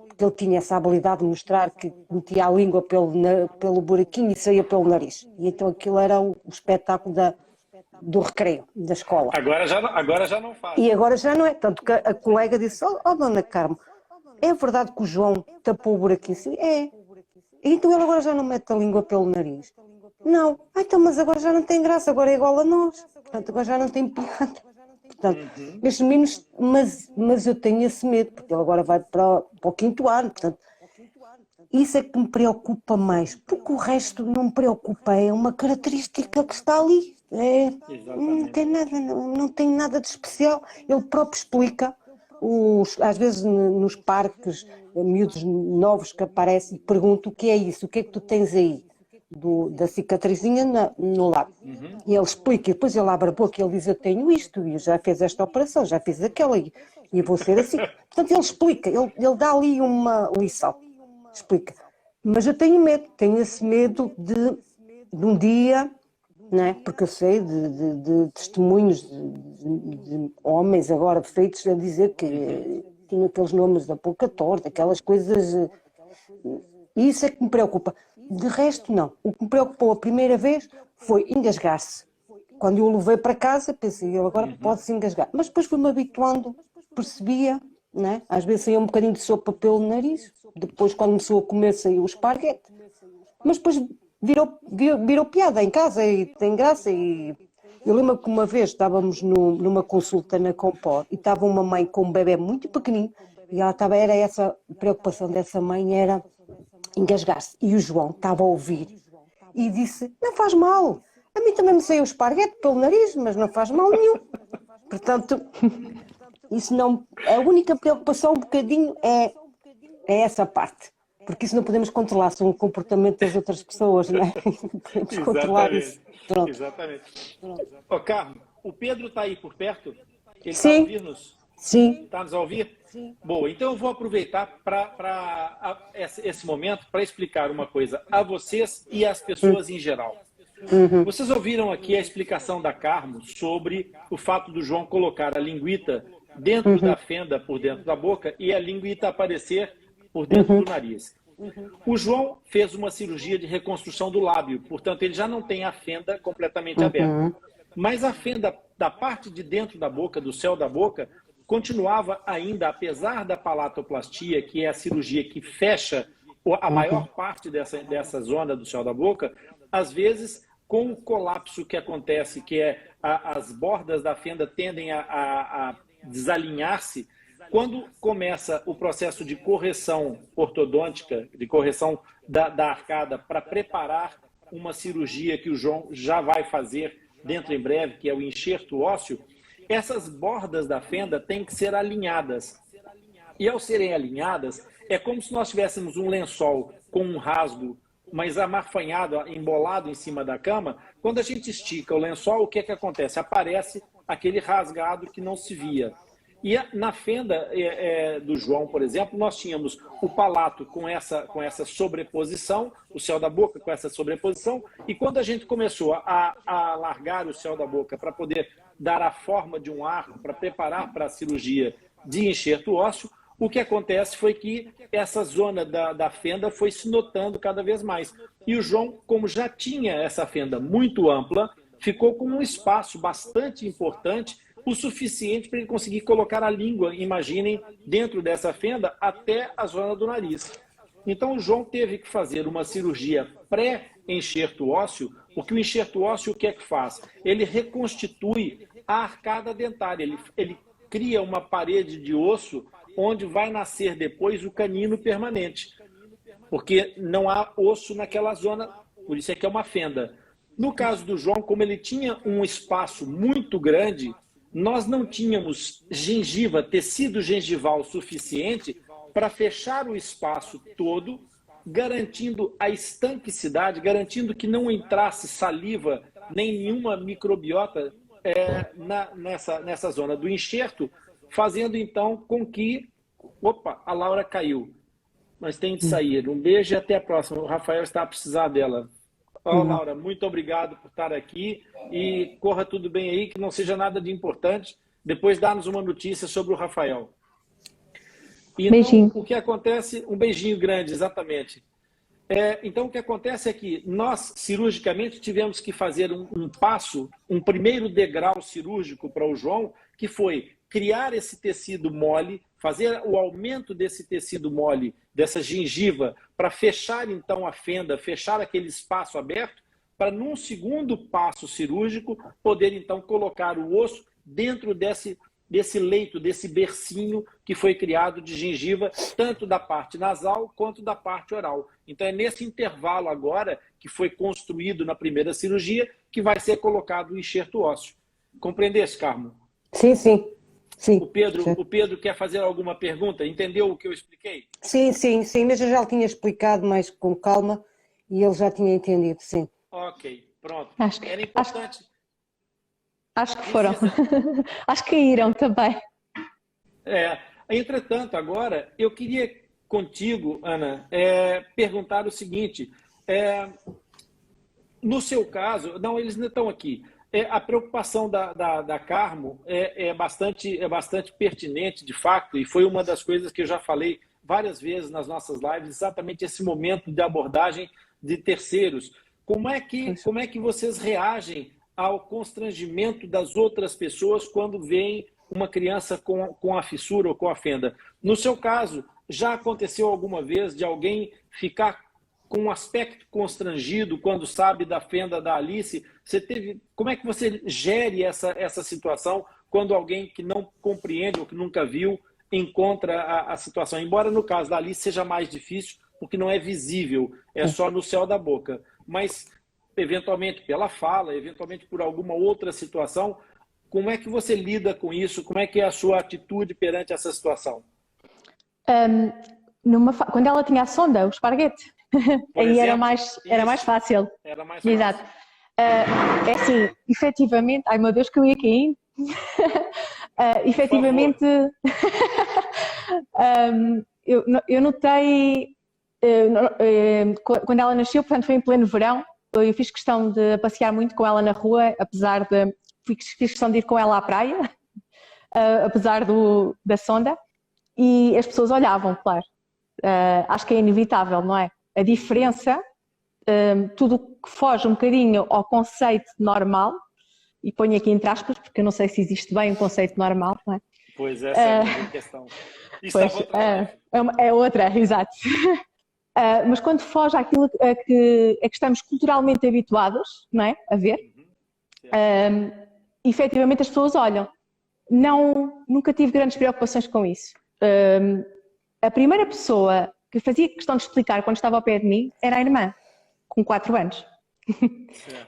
porque ele tinha essa habilidade de mostrar que metia a língua pelo buraquinho e saía pelo nariz. E então aquilo era o espetáculo do recreio, da escola. Agora já não faz. E agora já não é. Tanto que a colega disse, dona Carmo, é verdade que o João tapou o buraquinho? Sim, é. Então ele agora já não mete a língua pelo nariz? Não. Então, mas agora já não tem graça, agora é igual a nós. Portanto, agora já não tem piada. Portanto, estes meninos, mas eu tenho esse medo, porque ele agora vai para o 5º ano. Portanto, isso é que me preocupa mais, porque o resto não me preocupa, é uma característica que está ali. Não tem nada de especial. Ele próprio explica. Às vezes nos parques, miúdos novos que aparecem, perguntam o que é isso, o que é que tu tens aí, da cicatrizinha no lado. E ele explica, e depois ele abre a boca e ele diz, eu tenho isto, e eu já fiz esta operação, já fiz aquela, e vou ser assim. Portanto, ele explica, ele dá ali uma lição, explica. Mas eu tenho esse medo de um dia, né? Porque eu sei de testemunhos de homens agora feitos a dizer que tinham aqueles nomes da boca torta, aquelas coisas. Isso é que me preocupa. De resto, não. O que me preocupou a primeira vez foi engasgar-se. Quando eu o levei para casa, pensei, ele agora pode-se engasgar. Mas depois fui-me habituando, percebia, né? Às vezes saía um bocadinho de sopa pelo nariz, depois quando começou a comer saiu o esparguete. Mas depois virou piada em casa e tem graça. E eu lembro que uma vez estávamos numa consulta na Compor e estava uma mãe com um bebê muito pequenino e era essa preocupação dessa mãe, era engasgar-se. E o João estava a ouvir e disse, não faz mal, a mim também me saiu o esparguete pelo nariz, mas não faz mal nenhum. Portanto, isso não, a única preocupação um bocadinho é essa parte. Porque isso não podemos controlar, são o comportamento das outras pessoas, não é? Podemos controlar isso. Pronto. Exatamente. Ô, Carmo, o Pedro está aí por perto? Ele Sim. está a ouvir-nos? Sim. Está nos a ouvir? Sim. Boa, então eu vou aproveitar para esse momento para explicar uma coisa a vocês e às pessoas em geral. Vocês ouviram aqui a explicação da Carmo sobre o fato do João colocar a linguita dentro da fenda por dentro da boca e a linguita aparecer por dentro do nariz. O João fez uma cirurgia de reconstrução do lábio, portanto ele já não tem a fenda completamente aberta. Mas a fenda da parte de dentro da boca, do céu da boca, continuava ainda, apesar da palatoplastia, que é a cirurgia que fecha a maior parte dessa zona do céu da boca, às vezes com o colapso que acontece, que é as bordas da fenda tendem a desalinhar-se. Quando começa o processo de correção ortodôntica, de correção da arcada, para preparar uma cirurgia que o João já vai fazer dentro em breve, que é o enxerto ósseo, essas bordas da fenda têm que ser alinhadas. E ao serem alinhadas, é como se nós tivéssemos um lençol com um rasgo, mas amarfanhado, embolado em cima da cama. Quando a gente estica o lençol, o que é que acontece? Aparece aquele rasgado que não se via. E na fenda do João, por exemplo, nós tínhamos o palato com essa sobreposição, o céu da boca com essa sobreposição, e quando a gente começou a alargar o céu da boca para poder dar a forma de um arco, para preparar para a cirurgia de enxerto ósseo, o que acontece foi que essa zona da fenda foi se notando cada vez mais. E o João, como já tinha essa fenda muito ampla, ficou com um espaço bastante importante o suficiente para ele conseguir colocar a língua, imaginem, dentro dessa fenda até a zona do nariz. Então o João teve que fazer uma cirurgia pré-enxerto ósseo, porque o enxerto ósseo o que é que faz? Ele reconstitui a arcada dentária, ele cria uma parede de osso onde vai nascer depois o canino permanente, porque não há osso naquela zona, por isso é que é uma fenda. No caso do João, como ele tinha um espaço muito grande, nós não tínhamos gengiva, tecido gengival suficiente para fechar o espaço todo, garantindo a estanquicidade, garantindo que não entrasse saliva nem nenhuma microbiota nessa zona do enxerto, fazendo então com que... Opa, a Laura caiu, mas tem de sair. Um beijo e até a próxima. O Rafael está a precisar dela. Laura, muito obrigado por estar aqui e corra tudo bem aí, que não seja nada de importante. Depois dá-nos uma notícia sobre o Rafael. Então, Beijinho. o que acontece... Um beijinho grande, exatamente. Então, o que acontece é que nós, cirurgicamente, tivemos que fazer um passo, um primeiro degrau cirúrgico para o João, que foi criar esse tecido mole, fazer o aumento desse tecido mole, dessa gengiva, para fechar então a fenda, fechar aquele espaço aberto, para num segundo passo cirúrgico poder então colocar o osso dentro desse leito, desse bercinho que foi criado de gengiva, tanto da parte nasal quanto da parte oral. Então é nesse intervalo agora, que foi construído na primeira cirurgia, que vai ser colocado o enxerto ósseo. Compreendeste, Carmo? Sim, sim. Sim, O Pedro quer fazer alguma pergunta? Entendeu o que eu expliquei? sim, mas eu já lhe tinha explicado mais com calma e ele já tinha entendido, sim. Ok, pronto. Acho Era importante. que foram. Acho que caíram também. Entretanto, agora, eu queria contigo, Ana, perguntar o seguinte. No seu caso, não, eles não estão aqui. A preocupação da Carmo é bastante pertinente, de fato, e foi uma das coisas que eu já falei várias vezes nas nossas lives, exatamente esse momento de abordagem de terceiros. Como é que vocês reagem ao constrangimento das outras pessoas quando veem uma criança com a fissura ou com a fenda? No seu caso, já aconteceu alguma vez de alguém ficar com um aspecto constrangido quando sabe da fenda da Alice? Como é que você gere essa situação quando alguém que não compreende ou que nunca viu encontra a situação? Embora no caso da Alice seja mais difícil, porque não é visível, é só no céu da boca. Mas, eventualmente, pela fala, eventualmente por alguma outra situação, como é que você lida com isso? Como é que é a sua atitude perante essa situação? Quando ela tinha a sonda, o esparguete, aí era mais fácil. Era mais fácil. Exato. É assim, efetivamente... Ai, meu Deus, que eu ia cair. Efetivamente, eu notei... Quando ela nasceu, portanto, foi em pleno verão, eu fiz questão de passear muito com ela na rua, fiz questão de ir com ela à praia, apesar da sonda, e as pessoas olhavam, claro. Acho que é inevitável, não é? A diferença, tudo que foge um bocadinho ao conceito normal, e ponho aqui entre aspas, porque eu não sei se existe bem um conceito normal, não é? Pois, essa é a grande questão. É outra, exato. Mas quando foge àquilo a que estamos culturalmente habituados, não é? A ver, efetivamente as pessoas olham. Nunca tive grandes preocupações com isso. A primeira pessoa que fazia questão de explicar quando estava ao pé de mim era a irmã, com 4 anos.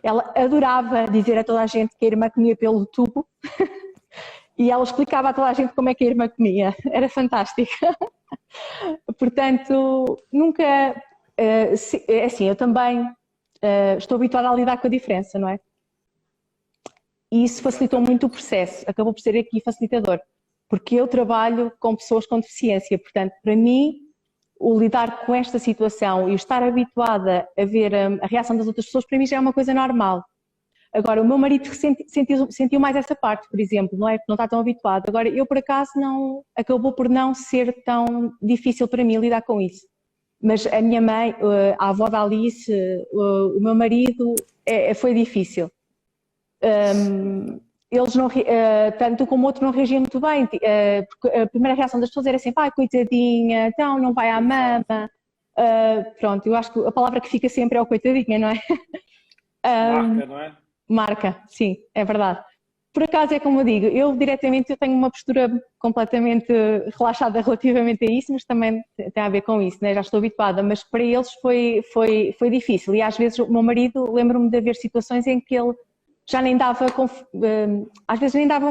Ela adorava dizer a toda a gente que a irmã comia pelo tubo e ela explicava a toda a gente como é que a irmã comia. Era fantástico. Portanto, nunca... assim, eu também estou habituada a lidar com a diferença, não é? E isso facilitou muito o processo. Acabou por ser aqui facilitador. Porque eu trabalho com pessoas com deficiência. Portanto, para mim, o lidar com esta situação e o estar habituada a ver a reação das outras pessoas, para mim já é uma coisa normal. Agora, o meu marido sentiu mais essa parte, por exemplo, não é? Porque não está tão habituado. Agora, eu por acaso acabou por não ser tão difícil para mim lidar com isso. Mas a minha mãe, a avó da Alice, o meu marido, foi difícil. eles não, tanto como o outro não reagiam muito bem, porque a primeira reação das pessoas era sempre, ai, coitadinha, então não vai à mama. Pronto, eu acho que a palavra que fica sempre é o coitadinha, não é? Marca, não é? Marca, sim, é verdade. Por acaso é como eu digo, eu diretamente eu tenho uma postura completamente relaxada relativamente a isso, mas também tem a ver com isso, né? Já estou habituada, mas para eles foi difícil e às vezes o meu marido, lembro-me de haver situações em que ele já nem dava, às vezes nem dava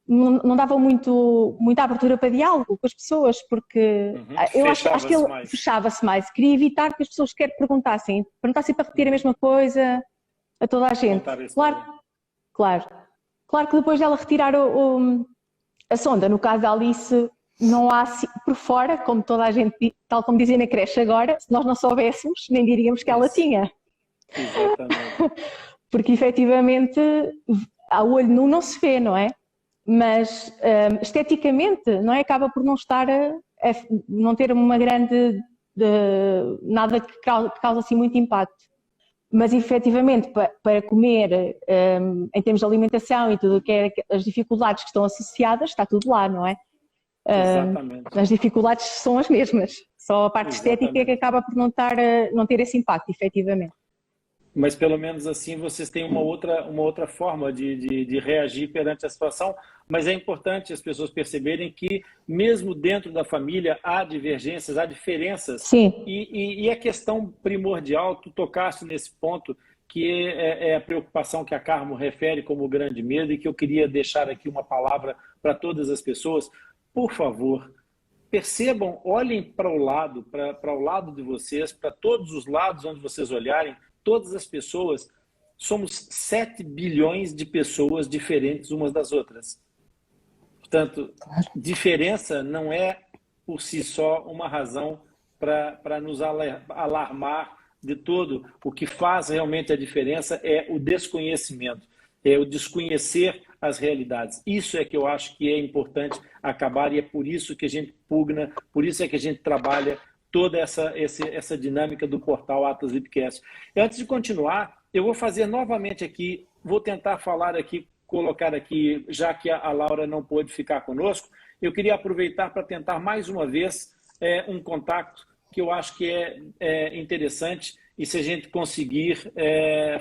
não dava muita abertura para diálogo com as pessoas, porque eu acho que ele fechava-se mais, queria evitar que as pessoas sequer perguntassem para repetir a mesma coisa a toda a gente. Claro que depois dela retirar a sonda, no caso da Alice, não há por fora, como toda a gente, tal como dizia na creche agora, se nós não soubéssemos, nem diríamos que ela tinha. Exatamente. Porque efetivamente, a olho nu não se vê, não é? Mas esteticamente, não é? Acaba por não estar, não ter uma grande, nada que cause assim muito impacto. Mas efetivamente para comer, em termos de alimentação e tudo o que é as dificuldades que estão associadas, está tudo lá, não é? Exatamente. As dificuldades são as mesmas, só a parte estética é que acaba por não ter esse impacto, efetivamente. Mas pelo menos assim vocês têm uma outra forma de reagir perante a situação, mas é importante as pessoas perceberem que mesmo dentro da família há divergências, há diferenças. Sim. E a questão primordial, tu tocaste nesse ponto, que é a preocupação que a Carmo refere como grande medo e que eu queria deixar aqui uma palavra para todas as pessoas. Por favor, percebam, olhem para o lado de vocês, para todos os lados onde vocês olharem, todas as pessoas, somos 7 bilhões de pessoas diferentes umas das outras. Portanto, diferença não é por si só uma razão para nos alarmar de todo. O que faz realmente a diferença é o desconhecimento, é o desconhecer as realidades. Isso é que eu acho que é importante acabar e é por isso que a gente pugna, por isso é que a gente trabalha toda essa dinâmica do portal Atlas Lipcast. Antes de continuar, eu vou fazer novamente aqui, vou tentar falar aqui, colocar aqui, já que a Laura não pôde ficar conosco, eu queria aproveitar para tentar mais uma vez um contato que eu acho que é interessante e se a gente conseguir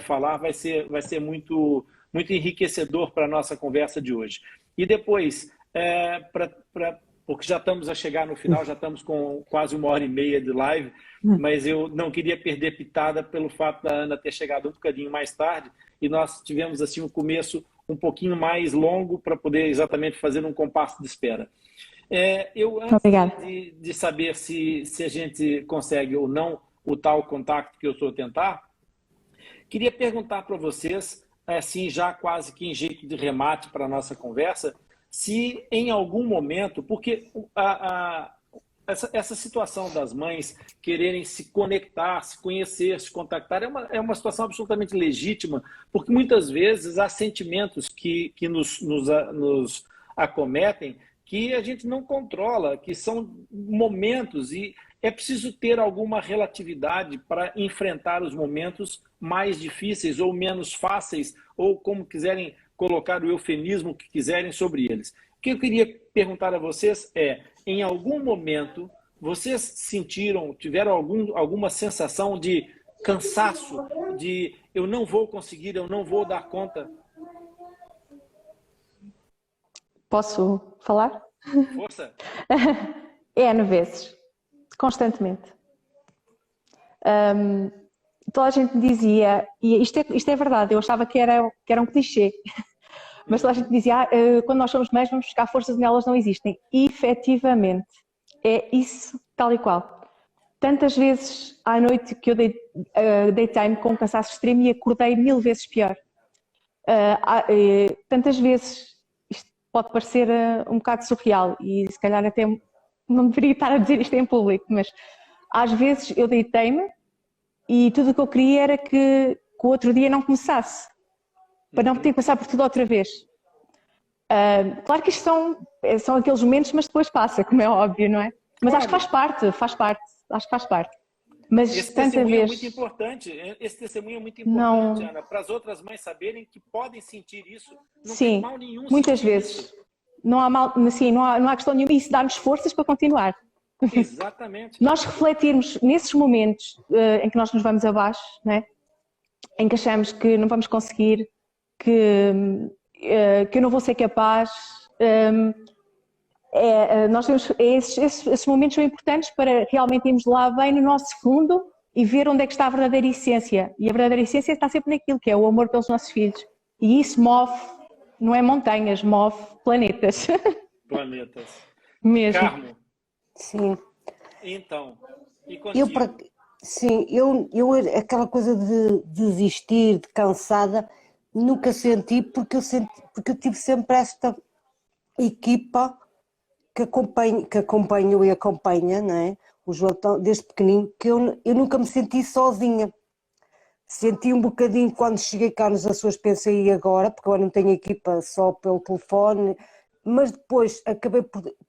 falar vai ser muito, muito enriquecedor para a nossa conversa de hoje. E depois, porque já estamos a chegar no final, já estamos com quase 1h30 de live, mas eu não queria perder pitada pelo fato da Ana ter chegado um bocadinho mais tarde e nós tivemos assim um começo um pouquinho mais longo para poder exatamente fazer um compasso de espera. Antes de saber se a gente consegue ou não o tal contato que eu estou a tentar, queria perguntar para vocês, assim já quase que em jeito de remate para a nossa conversa, se em algum momento, porque essa situação das mães quererem se conectar, se conhecer, se contactar, é uma situação absolutamente legítima, porque muitas vezes há sentimentos que nos acometem que a gente não controla, que são momentos e é preciso ter alguma relatividade para enfrentar os momentos mais difíceis ou menos fáceis, ou como quiserem colocar o eufemismo que quiserem sobre eles. O que eu queria perguntar a vocês em algum momento, vocês tiveram alguma sensação de cansaço, de eu não vou conseguir, eu não vou dar conta? Posso falar? Força! N vezes, constantemente. Toda a gente me dizia, e isto é verdade, eu achava que era um clichê, mas toda a gente dizia, quando nós somos mães vamos buscar forças onde elas não existem. E, efetivamente, é isso tal e qual. Tantas vezes à noite que eu deitei-me com um cansaço extremo e acordei 1000 vezes pior. Tantas vezes, isto pode parecer um bocado surreal e se calhar até não deveria estar a dizer isto em público, mas às vezes eu deitei-me e tudo o que eu queria era que o outro dia não começasse, para não ter que passar por tudo outra vez. Claro que isto são aqueles momentos, mas depois passa, como é óbvio, não é? Mas acho que faz parte, acho que faz parte. Mas Esse tanta testemunho é vez muito importante. Esse testemunho é muito não. importante, Ana, para as outras mães saberem que podem sentir isso. Não tem Sim, mal nenhum muitas sentir vezes. isso. Não há mal, sim, não há questão nenhuma. Isso dá-nos forças para continuar. Exatamente. Nós refletirmos nesses momentos em que nós nos vamos abaixo, né? Em que achamos que não vamos conseguir, que eu não vou ser capaz. Nós temos, esses momentos são importantes para realmente irmos lá bem no nosso fundo e ver onde é que está a verdadeira essência. E a verdadeira essência está sempre naquilo que é o amor pelos nossos filhos. E isso move, não é montanhas, move planetas. Planetas. Mesmo. Carmo, Sim. então, e Eu, contigo? para, sim, eu aquela coisa de desistir, de cansada, nunca senti, porque eu tive sempre esta equipa que acompanhou e acompanha, não é? O João desde pequenino, que eu nunca me senti sozinha. Senti um bocadinho quando cheguei cá nos Açores, pensei e agora, porque agora não tenho equipa só pelo telefone, mas depois acabei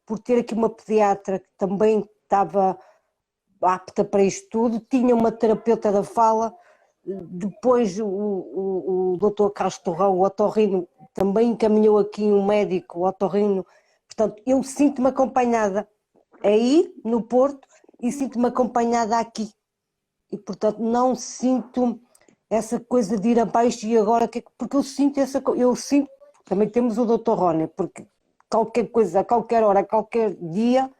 por ter aqui uma pediatra que também estava apta para isto tudo, tinha uma terapeuta da fala, depois o Dr. Carlos Torrão, o otorrino, também encaminhou aqui um médico, o otorrino. Portanto, eu sinto-me acompanhada aí no Porto e sinto-me acompanhada aqui. E, portanto, não sinto essa coisa de ir abaixo e agora, porque eu sinto também temos o Dr. Rony, porque qualquer coisa, a qualquer hora, a qualquer dia,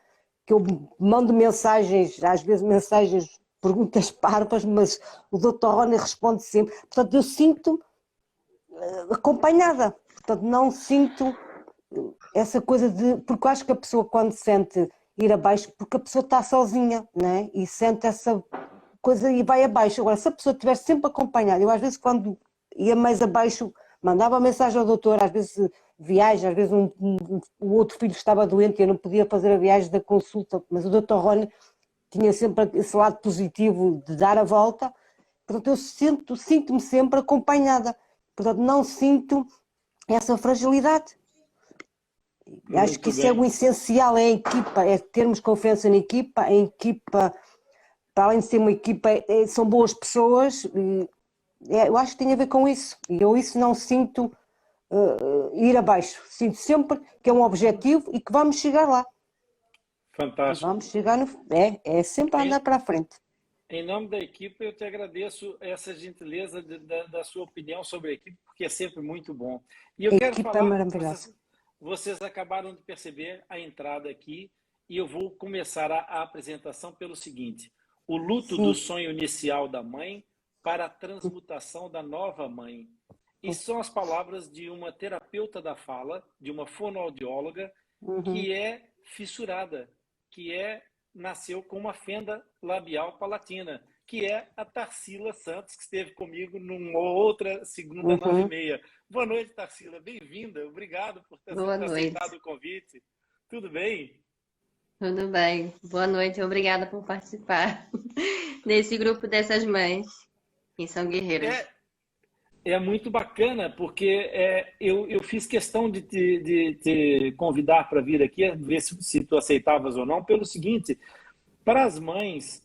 que eu mando mensagens, às vezes mensagens, perguntas parvas, mas o Dr. Rony responde sempre. Portanto, eu sinto acompanhada. Portanto, não sinto essa coisa de... Porque eu acho que a pessoa quando sente ir abaixo, porque a pessoa está sozinha, né? E sente essa coisa e vai abaixo. Agora, se a pessoa estiver sempre acompanhada, eu às vezes quando ia mais abaixo, mandava mensagem ao doutor, às vezes viagem, às vezes o outro filho estava doente e eu não podia fazer a viagem da consulta, mas o doutor Rony tinha sempre esse lado positivo de dar a volta. Portanto, eu sinto-me sempre acompanhada. Portanto, não sinto essa fragilidade. Acho que isso é o essencial, é a equipa, é termos confiança na equipa, a equipa, para além de ser uma equipa, são boas pessoas, eu acho que tem a ver com isso, e eu isso não sinto ir abaixo, sinto sempre que é um objetivo e que vamos chegar lá. Fantástico. Vamos chegar é sempre andar para a frente. Em nome da equipe, eu te agradeço essa gentileza da sua opinião sobre a equipe, porque é sempre muito bom. E eu quero equipa falar, é maravilhosa. vocês acabaram de perceber a entrada aqui, e eu vou começar a apresentação pelo seguinte: o luto do sonho inicial da mãe para a transmutação da nova mãe. Isso são as palavras de uma terapeuta da fala, de uma fonoaudióloga, que é fissurada, que nasceu com uma fenda labial palatina, que é a Tarsila Santos, que esteve comigo numa outra segunda 9h30. Boa noite, Tarsila. Bem-vinda. Obrigado por ter aceitado o convite. Tudo bem? Tudo bem. Boa noite. Obrigada por participar desse grupo dessas mães que são guerreiras. É muito bacana, porque eu fiz questão de te convidar para vir aqui, ver se tu aceitavas ou não, pelo seguinte: para as mães,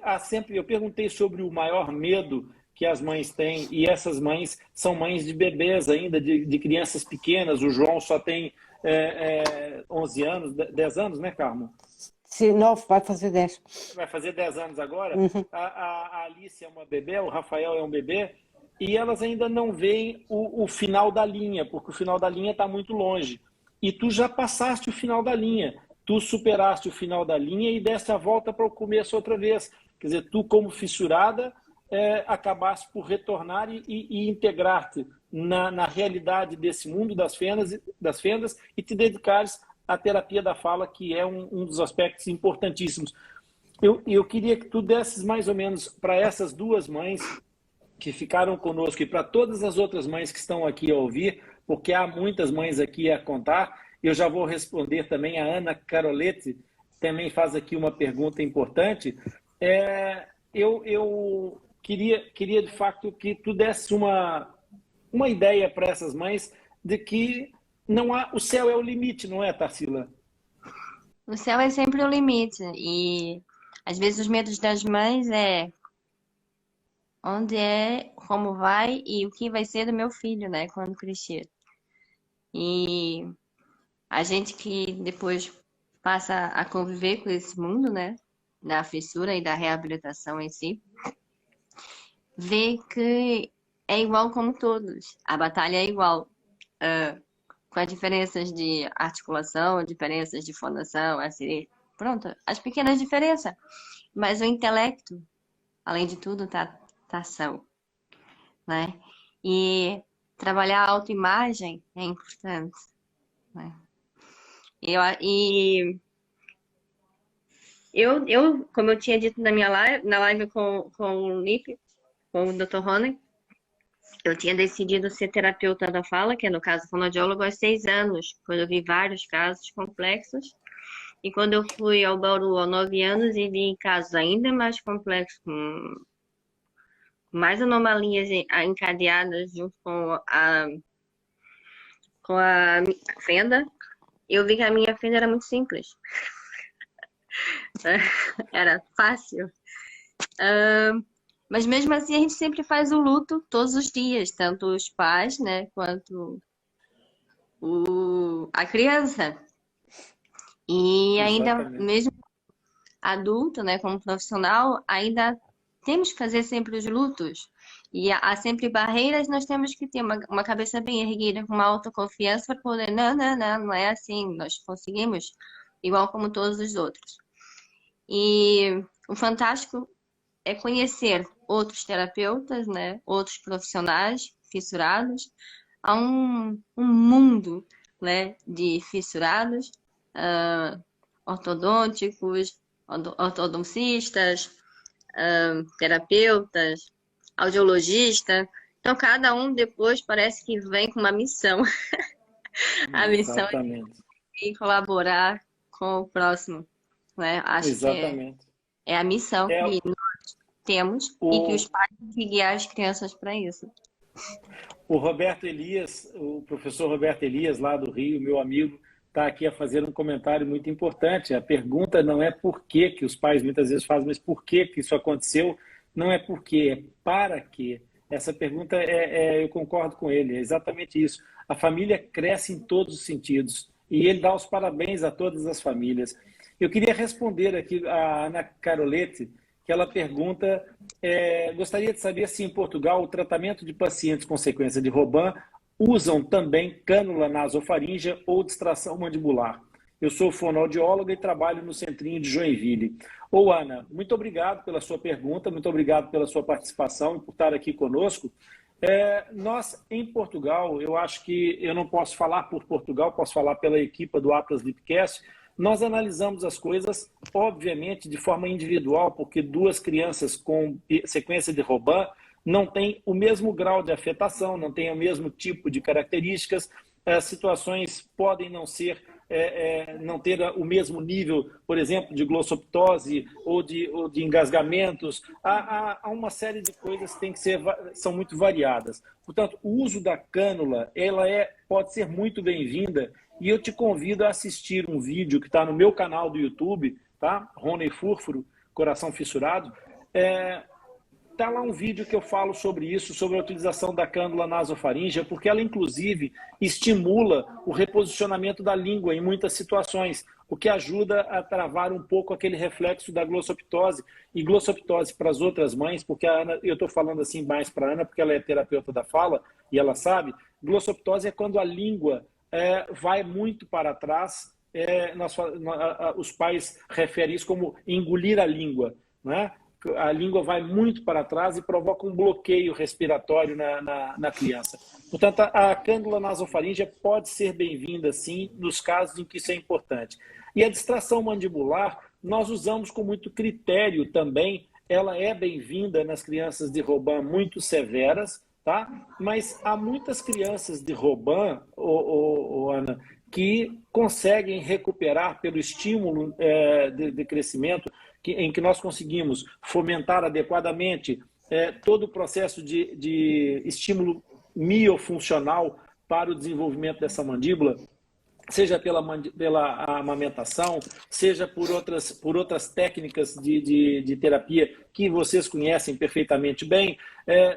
há sempre. Eu perguntei sobre o maior medo que as mães têm, e essas mães são mães de bebês ainda, de crianças pequenas. O João só tem 11 anos, 10 anos, né, Carmo? Sim, 9, vai fazer 10. Vai fazer 10 anos agora. A Alice é uma bebê, o Rafael é um bebê, e elas ainda não veem o final da linha, porque o final da linha está muito longe. E tu já passaste o final da linha, tu superaste o final da linha e deste a volta para o começo outra vez. Quer dizer, tu, como fissurada, acabaste por retornar e integrar-te na realidade desse mundo das fendas e te dedicares à terapia da fala, que é um dos aspectos importantíssimos. Eu queria que tu desses mais ou menos para essas duas mães que ficaram conosco e para todas as outras mães que estão aqui a ouvir, porque há muitas mães aqui a contar. Eu já vou responder também. A Ana Carolete também faz aqui uma pergunta importante. Eu queria de fato que tu desse uma ideia para essas mães de que o céu é o limite, não é, Tarsila? O céu é sempre o limite e Às vezes os medos das mães é onde é, como vai e o que vai ser do meu filho, né, quando crescer. E a gente que depois passa a conviver com esse mundo, né, da fissura e da reabilitação em si, vê que é igual como todos. A batalha é igual, com as diferenças de articulação, diferenças de fonação, assim, pronto, as pequenas diferenças. Mas o intelecto, além de tudo, tá são, né? E trabalhar a autoimagem é importante, né? Como eu tinha dito na minha live, na live com o Nick, com o Dr. Rony, eu tinha decidido ser terapeuta da fala, que é no caso fonoaudiólogo, há 6 anos, quando eu vi vários casos complexos. E quando eu fui ao Bauru aos 9 anos e vi casos ainda mais complexos, com mais anomalias encadeadas junto com a fenda, eu vi que a minha fenda era muito simples. Era fácil. Mas mesmo assim a gente sempre faz o luto todos os dias, tanto os pais, né, quanto a criança. E ainda Exatamente. mesmo adulto, né, como profissional, ainda temos que fazer sempre os lutos. E há sempre barreiras, nós temos que ter uma cabeça bem erguida, com uma autoconfiança para poder, não é assim, nós conseguimos, igual como todos os outros. E o fantástico é conhecer outros terapeutas, né, outros profissionais fissurados. Há um mundo, né, de fissurados, ortodônticos, ortodoncistas, terapeutas, audiologista. Então, cada um depois parece que vem com uma missão. A missão Exatamente. é colaborar com o próximo, né? Acho Exatamente. que é a missão É que nós temos e que os pais têm que guiar as crianças para isso. o Roberto Elias, o professor Roberto Elias, lá do Rio, meu amigo, está aqui a fazer um comentário muito importante. A pergunta não é por que os pais muitas vezes fazem, mas por que isso aconteceu. Não é por quê, é para quê. Essa pergunta, eu concordo com ele, é exatamente isso. A família cresce em todos os sentidos e ele dá os parabéns a todas as famílias. Eu queria responder aqui a Ana Carolete, que ela pergunta, gostaria de saber se em Portugal o tratamento de pacientes com sequência de Robin usam também cânula nasofaríngea ou distração mandibular. Eu sou fonoaudióloga e trabalho no Centrinho de Joinville. Ô, Ana, muito obrigado pela sua pergunta, muito obrigado pela sua participação e por estar aqui conosco. Nós, em Portugal, eu acho que eu não posso falar por Portugal, posso falar pela equipe do Atlas Lipcast. Nós analisamos as coisas, obviamente, de forma individual, porque 2 crianças com sequência de Robin não têm o mesmo grau de afetação, não têm o mesmo tipo de características, as situações podem não ser, não ter o mesmo nível, por exemplo, de glossoptose ou de engasgamentos. Há uma série de coisas que são muito variadas. Portanto, o uso da cânula pode ser muito bem-vinda. E eu te convido a assistir um vídeo que está no meu canal do YouTube, tá? Rony Furfuro, Coração Fissurado. Está lá um vídeo que eu falo sobre isso, sobre a utilização da cânula nasofaríngea, porque ela, inclusive, estimula o reposicionamento da língua em muitas situações, o que ajuda a travar um pouco aquele reflexo da glossoptose. E glossoptose para as outras mães, porque a Ana, eu estou falando assim mais para a Ana, porque ela é terapeuta da fala e ela sabe, glossoptose é quando a língua vai muito para trás, os pais referem isso como engolir a língua, né? A língua vai muito para trás e provoca um bloqueio respiratório na criança. Portanto, a cânula nasofaríngea pode ser bem-vinda, sim, nos casos em que isso é importante. E a distração mandibular, nós usamos com muito critério também, ela é bem-vinda nas crianças de Robin muito severas, tá? Mas há muitas crianças de Robin, Ana, que conseguem recuperar pelo estímulo de crescimento, em que nós conseguimos fomentar adequadamente todo o processo de estímulo miofuncional para o desenvolvimento dessa mandíbula. seja pela amamentação, seja por outras técnicas de terapia que vocês conhecem perfeitamente bem,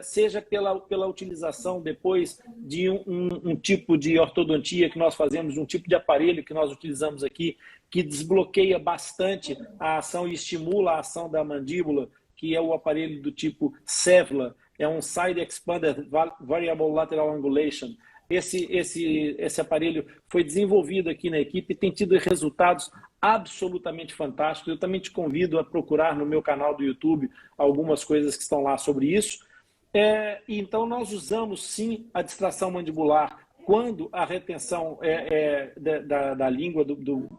seja pela utilização depois de um tipo de ortodontia que nós fazemos, um tipo de aparelho que nós utilizamos aqui, que desbloqueia bastante a ação e estimula a ação da mandíbula, que é o aparelho do tipo SEVLA, é um Side Expanded Variable Lateral Angulation. Esse aparelho foi desenvolvido aqui na equipe e tem tido resultados absolutamente fantásticos. Eu também te convido a procurar no meu canal do YouTube algumas coisas que estão lá sobre isso. Então, nós usamos sim a distração mandibular quando a retenção da língua, do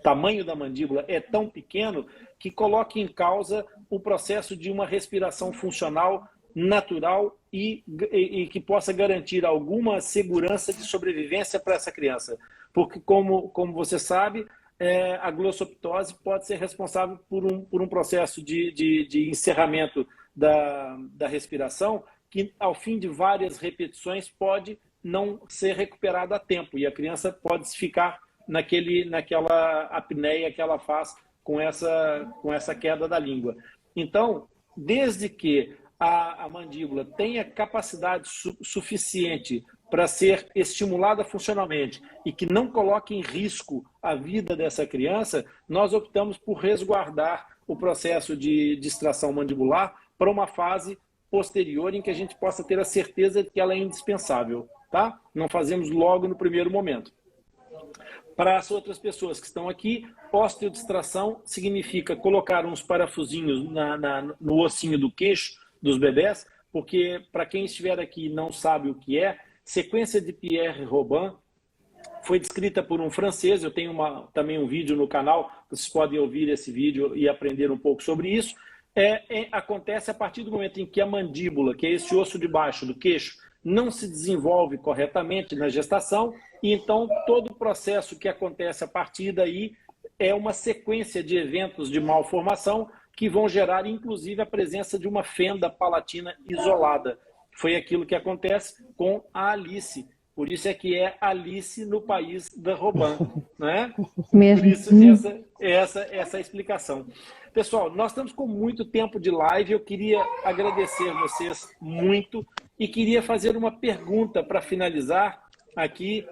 tamanho da mandíbula é tão pequeno que coloca em causa o processo de uma respiração funcional natural e que possa garantir alguma segurança de sobrevivência para essa criança. Porque, como você sabe, a glossoptose pode ser responsável por um processo de encerramento da respiração que, ao fim de várias repetições, pode não ser recuperado a tempo e a criança pode ficar naquela apneia que ela faz com essa queda da língua. Então, desde que a mandíbula tenha capacidade suficiente para ser estimulada funcionalmente e que não coloque em risco a vida dessa criança, nós optamos por resguardar o processo de distração mandibular para uma fase posterior em que a gente possa ter a certeza de que ela é indispensável, tá? Não fazemos logo no primeiro momento. Para as outras pessoas que estão aqui, osteodistração significa colocar uns parafusinhos no ossinho do queixo dos bebés, porque para quem estiver aqui e não sabe o que é, sequência de Pierre Robin foi descrita por um francês. Eu tenho também um vídeo no canal, vocês podem ouvir esse vídeo e aprender um pouco sobre isso. Acontece a partir do momento em que a mandíbula, que é esse osso de baixo do queixo, não se desenvolve corretamente na gestação, e então todo o processo que acontece a partir daí é uma sequência de eventos de malformação que vão gerar, inclusive, a presença de uma fenda palatina isolada. Foi aquilo que acontece com a Alice. Por isso é que é Alice no país da Robin, né? Mesmo. Por isso essa explicação. Pessoal, nós estamos com muito tempo de live. Eu queria agradecer vocês muito e queria fazer uma pergunta para finalizar aqui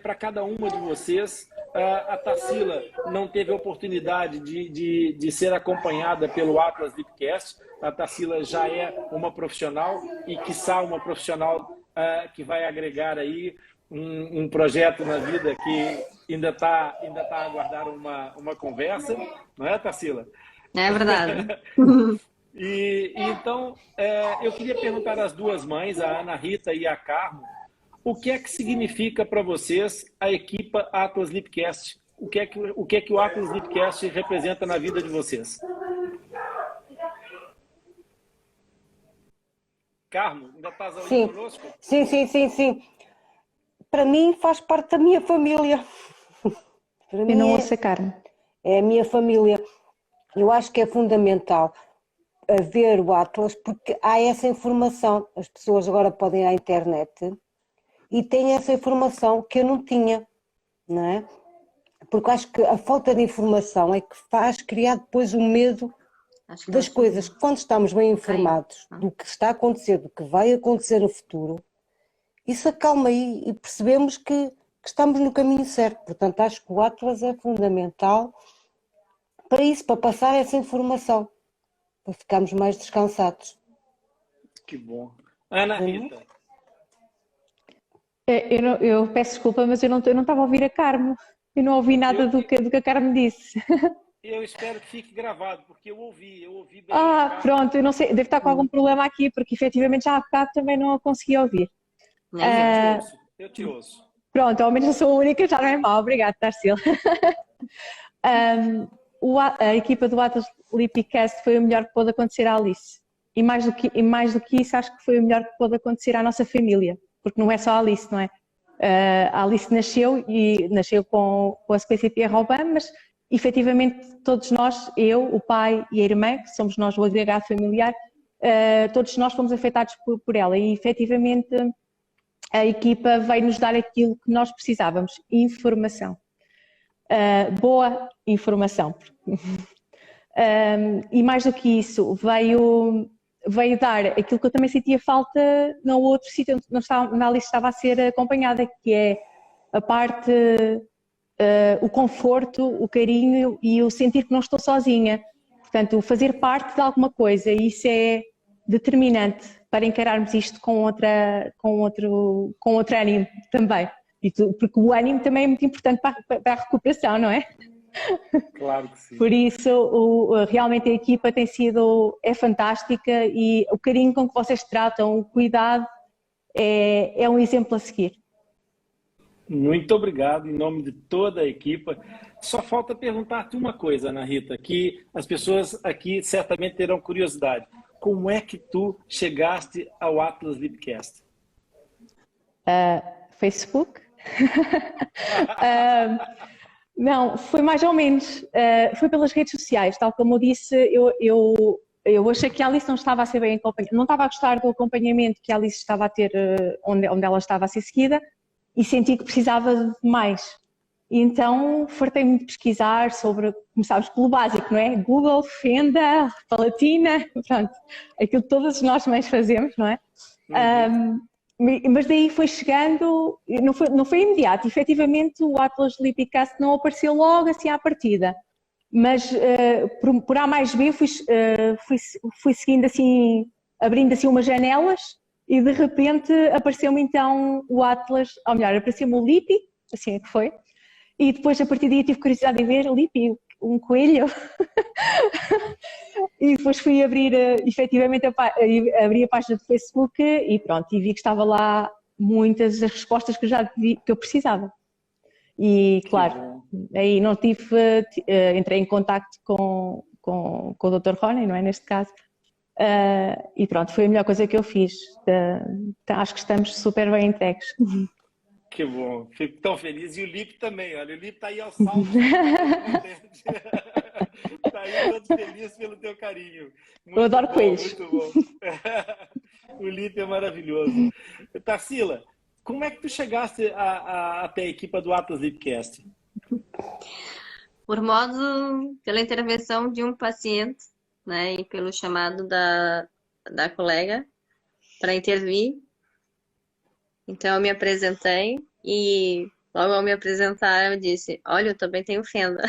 para cada uma de vocês. A Tarsila não teve a oportunidade de ser acompanhada pelo Atlas Lipcast. A Tarsila já é uma profissional e, quiçá, uma profissional que vai agregar aí um projeto na vida que ainda tá a aguardar uma conversa, não é, Tarsila? É verdade. Então, eu queria perguntar às duas mães, a Ana Rita e a Carmo, o que é que significa para vocês a equipa Atlas Lipcast? O que é que o Atlas Lipcast representa na vida de vocês? Carmo, ainda estás aí conosco? Sim. Para mim faz parte da minha família. Para mim, Eu não ouço a Carmo. É a minha família. Eu acho que é fundamental haver o Atlas, porque há essa informação. As pessoas agora podem ir à internet e têm essa informação que eu não tinha, não é? Porque acho que a falta de informação é que faz criar depois o medo das coisas. Quando estamos bem informados do que está a acontecer, do que vai acontecer no futuro, isso acalma e percebemos que estamos no caminho certo. Portanto, acho que o Atlas é fundamental para isso, para passar essa informação, para ficarmos mais descansados. Que bom. Ana Rita. Eu peço desculpa, mas eu não estava a ouvir a Carmo. Eu não ouvi nada do que a Carmo disse. Eu espero que fique gravado, porque eu ouvi bem. Pronto, eu não sei, deve estar com algum problema aqui, porque efetivamente já há bocado também não a consegui ouvir. Eu te ouço. Pronto, ao menos eu sou a única, já não é mal. Obrigada, Tarsila. A equipa do Atlas Lipcast foi o melhor que pôde acontecer à Alice. E mais do que isso, acho que foi o melhor que pôde acontecer à nossa família. Porque não é só a Alice, não é? A Alice nasceu com a sequência Pierre Robin, mas efetivamente todos nós, eu, o pai e a irmã, que somos nós o agregado familiar, todos nós fomos afetados por ela. E efetivamente a equipa veio nos dar aquilo que nós precisávamos, informação. Boa informação. E mais do que isso, veio dar aquilo que eu também sentia falta no outro sítio onde a Alice estava a ser acompanhada, que é a parte, o conforto, o carinho e o sentir que não estou sozinha. Portanto, fazer parte de alguma coisa, e isso é determinante para encararmos isto com outro ânimo também. Porque o ânimo também é muito importante para a recuperação, não é? Claro que sim. Por isso, realmente a equipa é fantástica, e o carinho com que vocês tratam, o cuidado, é um exemplo a seguir. Muito obrigado, em nome de toda a equipa. Só falta perguntar-te uma coisa, Ana Rita, que as pessoas aqui certamente terão curiosidade. Como é que tu chegaste ao Atlas Lipcast? Facebook? Não, foi mais ou menos. Foi pelas redes sociais, tal como eu disse. Eu achei que a Alice não estava a ser bem acompanhada, não estava a gostar do acompanhamento que a Alice estava a ter, onde ela estava a ser seguida, e senti que precisava de mais. E então fartei-me de pesquisar sobre, começámos pelo básico, não é? Google, Fenda, Palatina, pronto, aquilo que todas nós mais fazemos, não é? Mas daí foi chegando, não foi imediato. Efetivamente, o Atlas Lipcast não apareceu logo assim à partida, mas por A mais B fui seguindo assim, abrindo assim umas janelas, e de repente apareceu-me então o Atlas, ou melhor, apareceu-me o Lipi, assim é que foi, e depois a partir daí tive curiosidade em ver Lipi, um coelho, e depois fui abrir efetivamente abri a página do Facebook e pronto, e vi que estava lá muitas das respostas que eu precisava. E claro, aí não entrei em contacto com o Dr. Rony, não é, neste caso, e pronto, foi a melhor coisa que eu fiz. Acho que estamos super bem entregues. Que bom, fico tão feliz. E o Lipe também, olha, o Lipe está aí ao salto. Está aí todo feliz pelo teu carinho. Eu adoro coelhos. Muito bom. O Lipe é maravilhoso. Tarsila, como é que tu chegaste até a equipa do Atlas Lipcast? Pela intervenção de um paciente, né, e pelo chamado da colega para intervir. Então eu me apresentei e logo ao me apresentar eu disse, olha, eu também tenho fenda.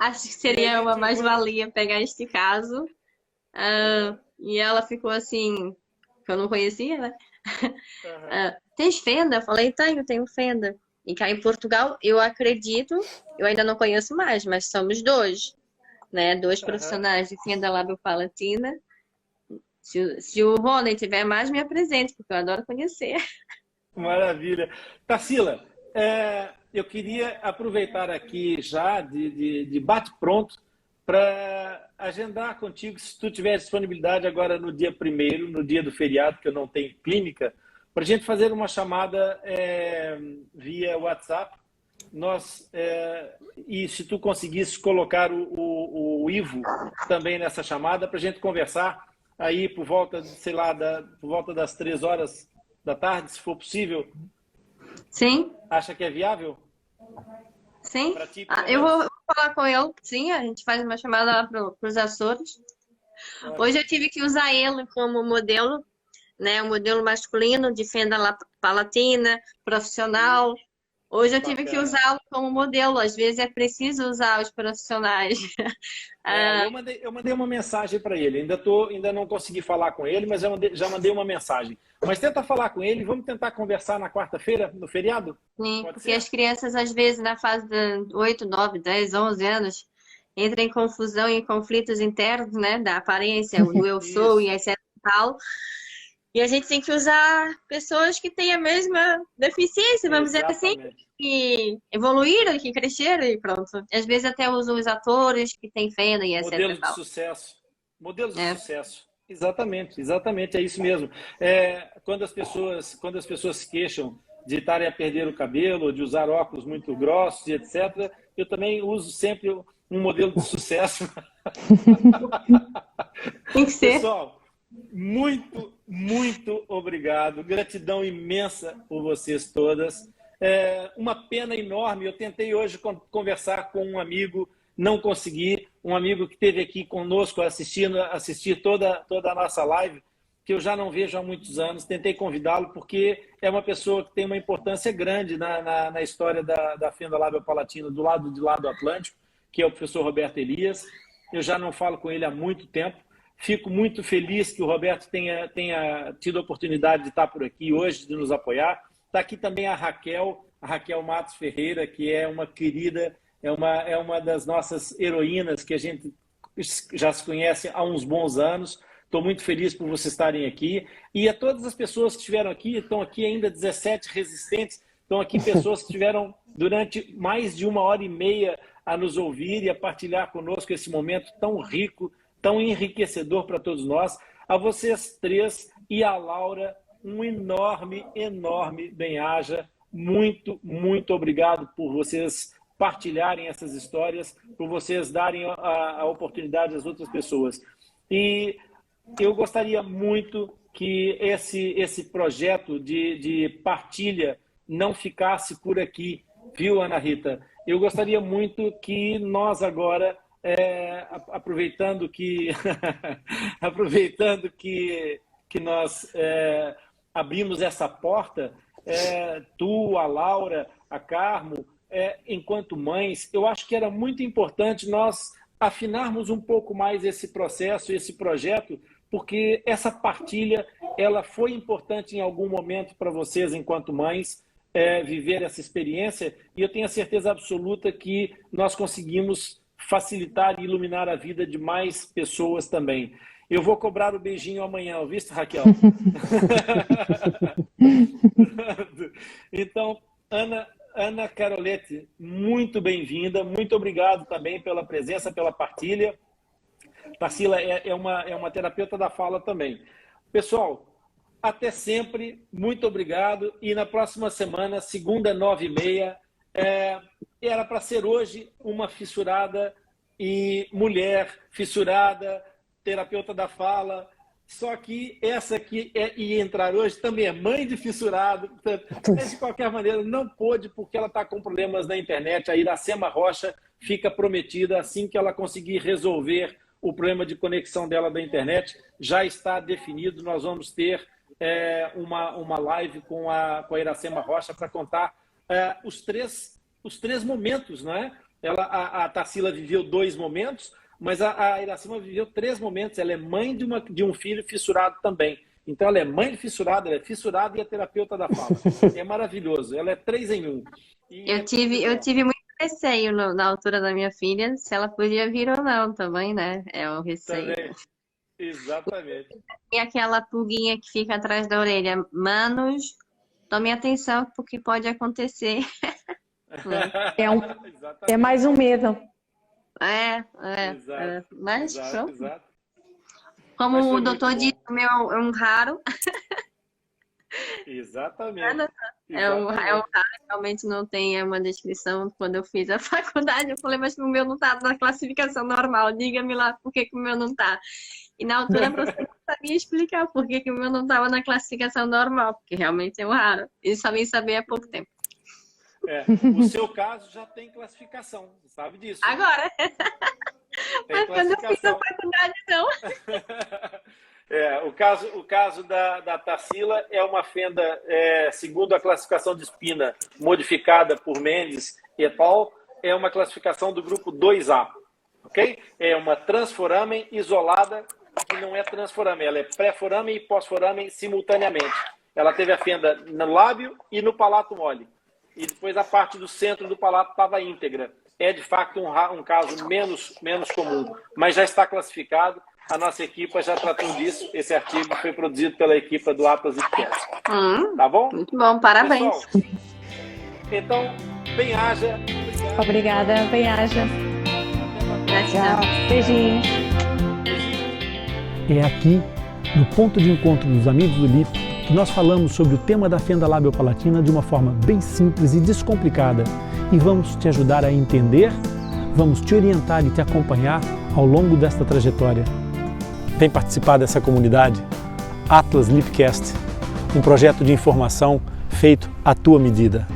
Acho que seria uma mais-valia pegar este caso. E ela ficou assim, que eu não conhecia, né? Tens fenda? Eu falei, tenho fenda. E cá em Portugal, eu acredito, eu ainda não conheço mais, mas somos dois, né? Dois profissionais de fenda labiopalatina. Se o Rony tiver mais, me apresente, porque eu adoro conhecer. Maravilha. Tarsila, eu queria aproveitar aqui já de bate-pronto para agendar contigo, se tu tiver disponibilidade agora no dia 1º, no dia do feriado, que eu não tenho clínica, para a gente fazer uma chamada via WhatsApp. E se tu conseguisses colocar o Ivo também nessa chamada, para a gente conversar aí por volta, sei lá, por volta das 3 horas da tarde, se for possível. Sim. Acha que é viável? Sim. Eu vou falar com ele, sim, a gente faz uma chamada lá para os Açores. Hoje eu tive que usar ele como modelo, né, um modelo masculino de fenda palatina, profissional. Hoje eu tive que usá-lo como modelo, às vezes é preciso usar os profissionais. Eu mandei uma mensagem para ele, ainda não consegui falar com ele, mas já mandei uma mensagem. Mas tenta falar com ele, vamos tentar conversar na quarta-feira, no feriado? Sim, Pode porque ser? as crianças, às vezes, na fase de 8, 9, 10, 11 anos, entram em confusão e em conflitos internos, né, da aparência, do eu sou e etc. E a gente tem que usar pessoas que têm a mesma deficiência, vamos dizer assim, que evoluíram, que cresceram e pronto. Às vezes até usam os atores que têm fenda e etc. Modelos de sucesso. Modelos de sucesso. Exatamente, é isso mesmo. Quando as pessoas se queixam de estarem a perder o cabelo, de usar óculos muito grossos e etc., eu também uso sempre um modelo de sucesso. Tem que ser. Pessoal, muito muito obrigado. Gratidão imensa por vocês todas. Uma pena enorme. Eu tentei hoje conversar com um amigo, não consegui. Um amigo que esteve aqui conosco assistir toda a nossa live, que eu já não vejo há muitos anos. Tentei convidá-lo porque é uma pessoa que tem uma importância grande na história da fenda lábio-palatina do lado do Atlântico, que é o professor Roberto Elias. Eu já não falo com ele há muito tempo. Fico muito feliz que o Roberto tenha tido a oportunidade de estar por aqui hoje, de nos apoiar. Está aqui também a Raquel Matos Ferreira, que é uma querida, é uma das nossas heroínas que a gente já se conhece há uns bons anos. Estou muito feliz por vocês estarem aqui. E a todas as pessoas que estiveram aqui, estão aqui ainda 17 resistentes, estão aqui pessoas que estiveram durante mais de 1h30 a nos ouvir e a partilhar conosco esse momento tão rico, tão enriquecedor para todos nós. A vocês três e a Laura, um enorme bem-aja. Muito, muito obrigado por vocês partilharem essas histórias, por vocês darem a oportunidade às outras pessoas. E eu gostaria muito que esse projeto de partilha não ficasse por aqui, viu, Ana Rita? Eu gostaria muito que nós agora, aproveitando que nós abrimos essa porta, tu, a Laura, a Carmo, enquanto mães, eu acho que era muito importante nós afinarmos um pouco mais esse processo, esse projeto, porque essa partilha ela foi importante em algum momento para vocês, enquanto mães, viver essa experiência, e eu tenho a certeza absoluta que nós conseguimos facilitar e iluminar a vida de mais pessoas também. Eu vou cobrar o beijinho amanhã, visto, Raquel? Então, Ana Carolete, muito bem-vinda, muito obrigado também pela presença, pela partilha. Tarsila é uma terapeuta da fala também. Pessoal, até sempre, muito obrigado. E na próxima semana, segunda, 9h30, era para ser hoje uma fissurada e mulher fissurada, terapeuta da fala. Só que essa que ia entrar hoje também é mãe de fissurado. Mas, de qualquer maneira, não pôde porque ela está com problemas na internet. A Iracema Rocha fica prometida assim que ela conseguir resolver o problema de conexão dela da internet. Já está definido. Nós vamos ter uma live com a Iracema Rocha para contar os três momentos, não é? A Tarsila viveu 2 momentos, mas a Iracema viveu 3 momentos. Ela é mãe de um filho fissurado também. Então, ela é mãe de fissurado, ela é fissurada e é terapeuta da fala. É maravilhoso. Ela é 3 em 1. Eu tive muito receio na altura da minha filha, se ela podia vir ou não também, né? É o receio. Também. Exatamente. E aquela pulguinha que fica atrás da orelha. Manos, tome atenção porque pode acontecer. É mais um medo. Mas pronto. Exato. Como Mas foi o doutor muito bom. disse, o meu é um raro. Exatamente. É um raro, realmente não tem uma descrição. Quando eu fiz a faculdade, eu falei, mas o meu não está na classificação normal. Diga-me lá por que o meu não está. E na altura a professora não sabia explicar por que o meu não estava na classificação normal, porque realmente é um raro. E só vim saber há pouco tempo. O seu caso já tem classificação, você sabe disso. Agora. Mas quando eu fiz a faculdade, não. O caso da Tarsila é uma fenda, segundo a classificação de espina modificada por Mendes et al., é uma classificação do grupo 2A, ok? É uma transforamen isolada, que não é transforamen, ela é pré-foramen e pós-foramen simultaneamente. Ela teve a fenda no lábio e no palato mole. E depois a parte do centro do palato estava íntegra. É, de fato, um caso menos comum, mas já está classificado. A nossa equipe já tratou disso. Esse artigo foi produzido pela equipe do Atlas Lipcast. Tá bom? Muito bom, parabéns. Pessoal, então, bem-aja. Obrigada, bem-aja. Gratidão. Beijinhos. É aqui, no ponto de encontro dos amigos do LIP, que nós falamos sobre o tema da fenda lábio-palatina de uma forma bem simples e descomplicada. E vamos te ajudar a entender, vamos te orientar e te acompanhar ao longo desta trajetória. Vem participar dessa comunidade? Atlas Lipcast, um projeto de informação feito à tua medida.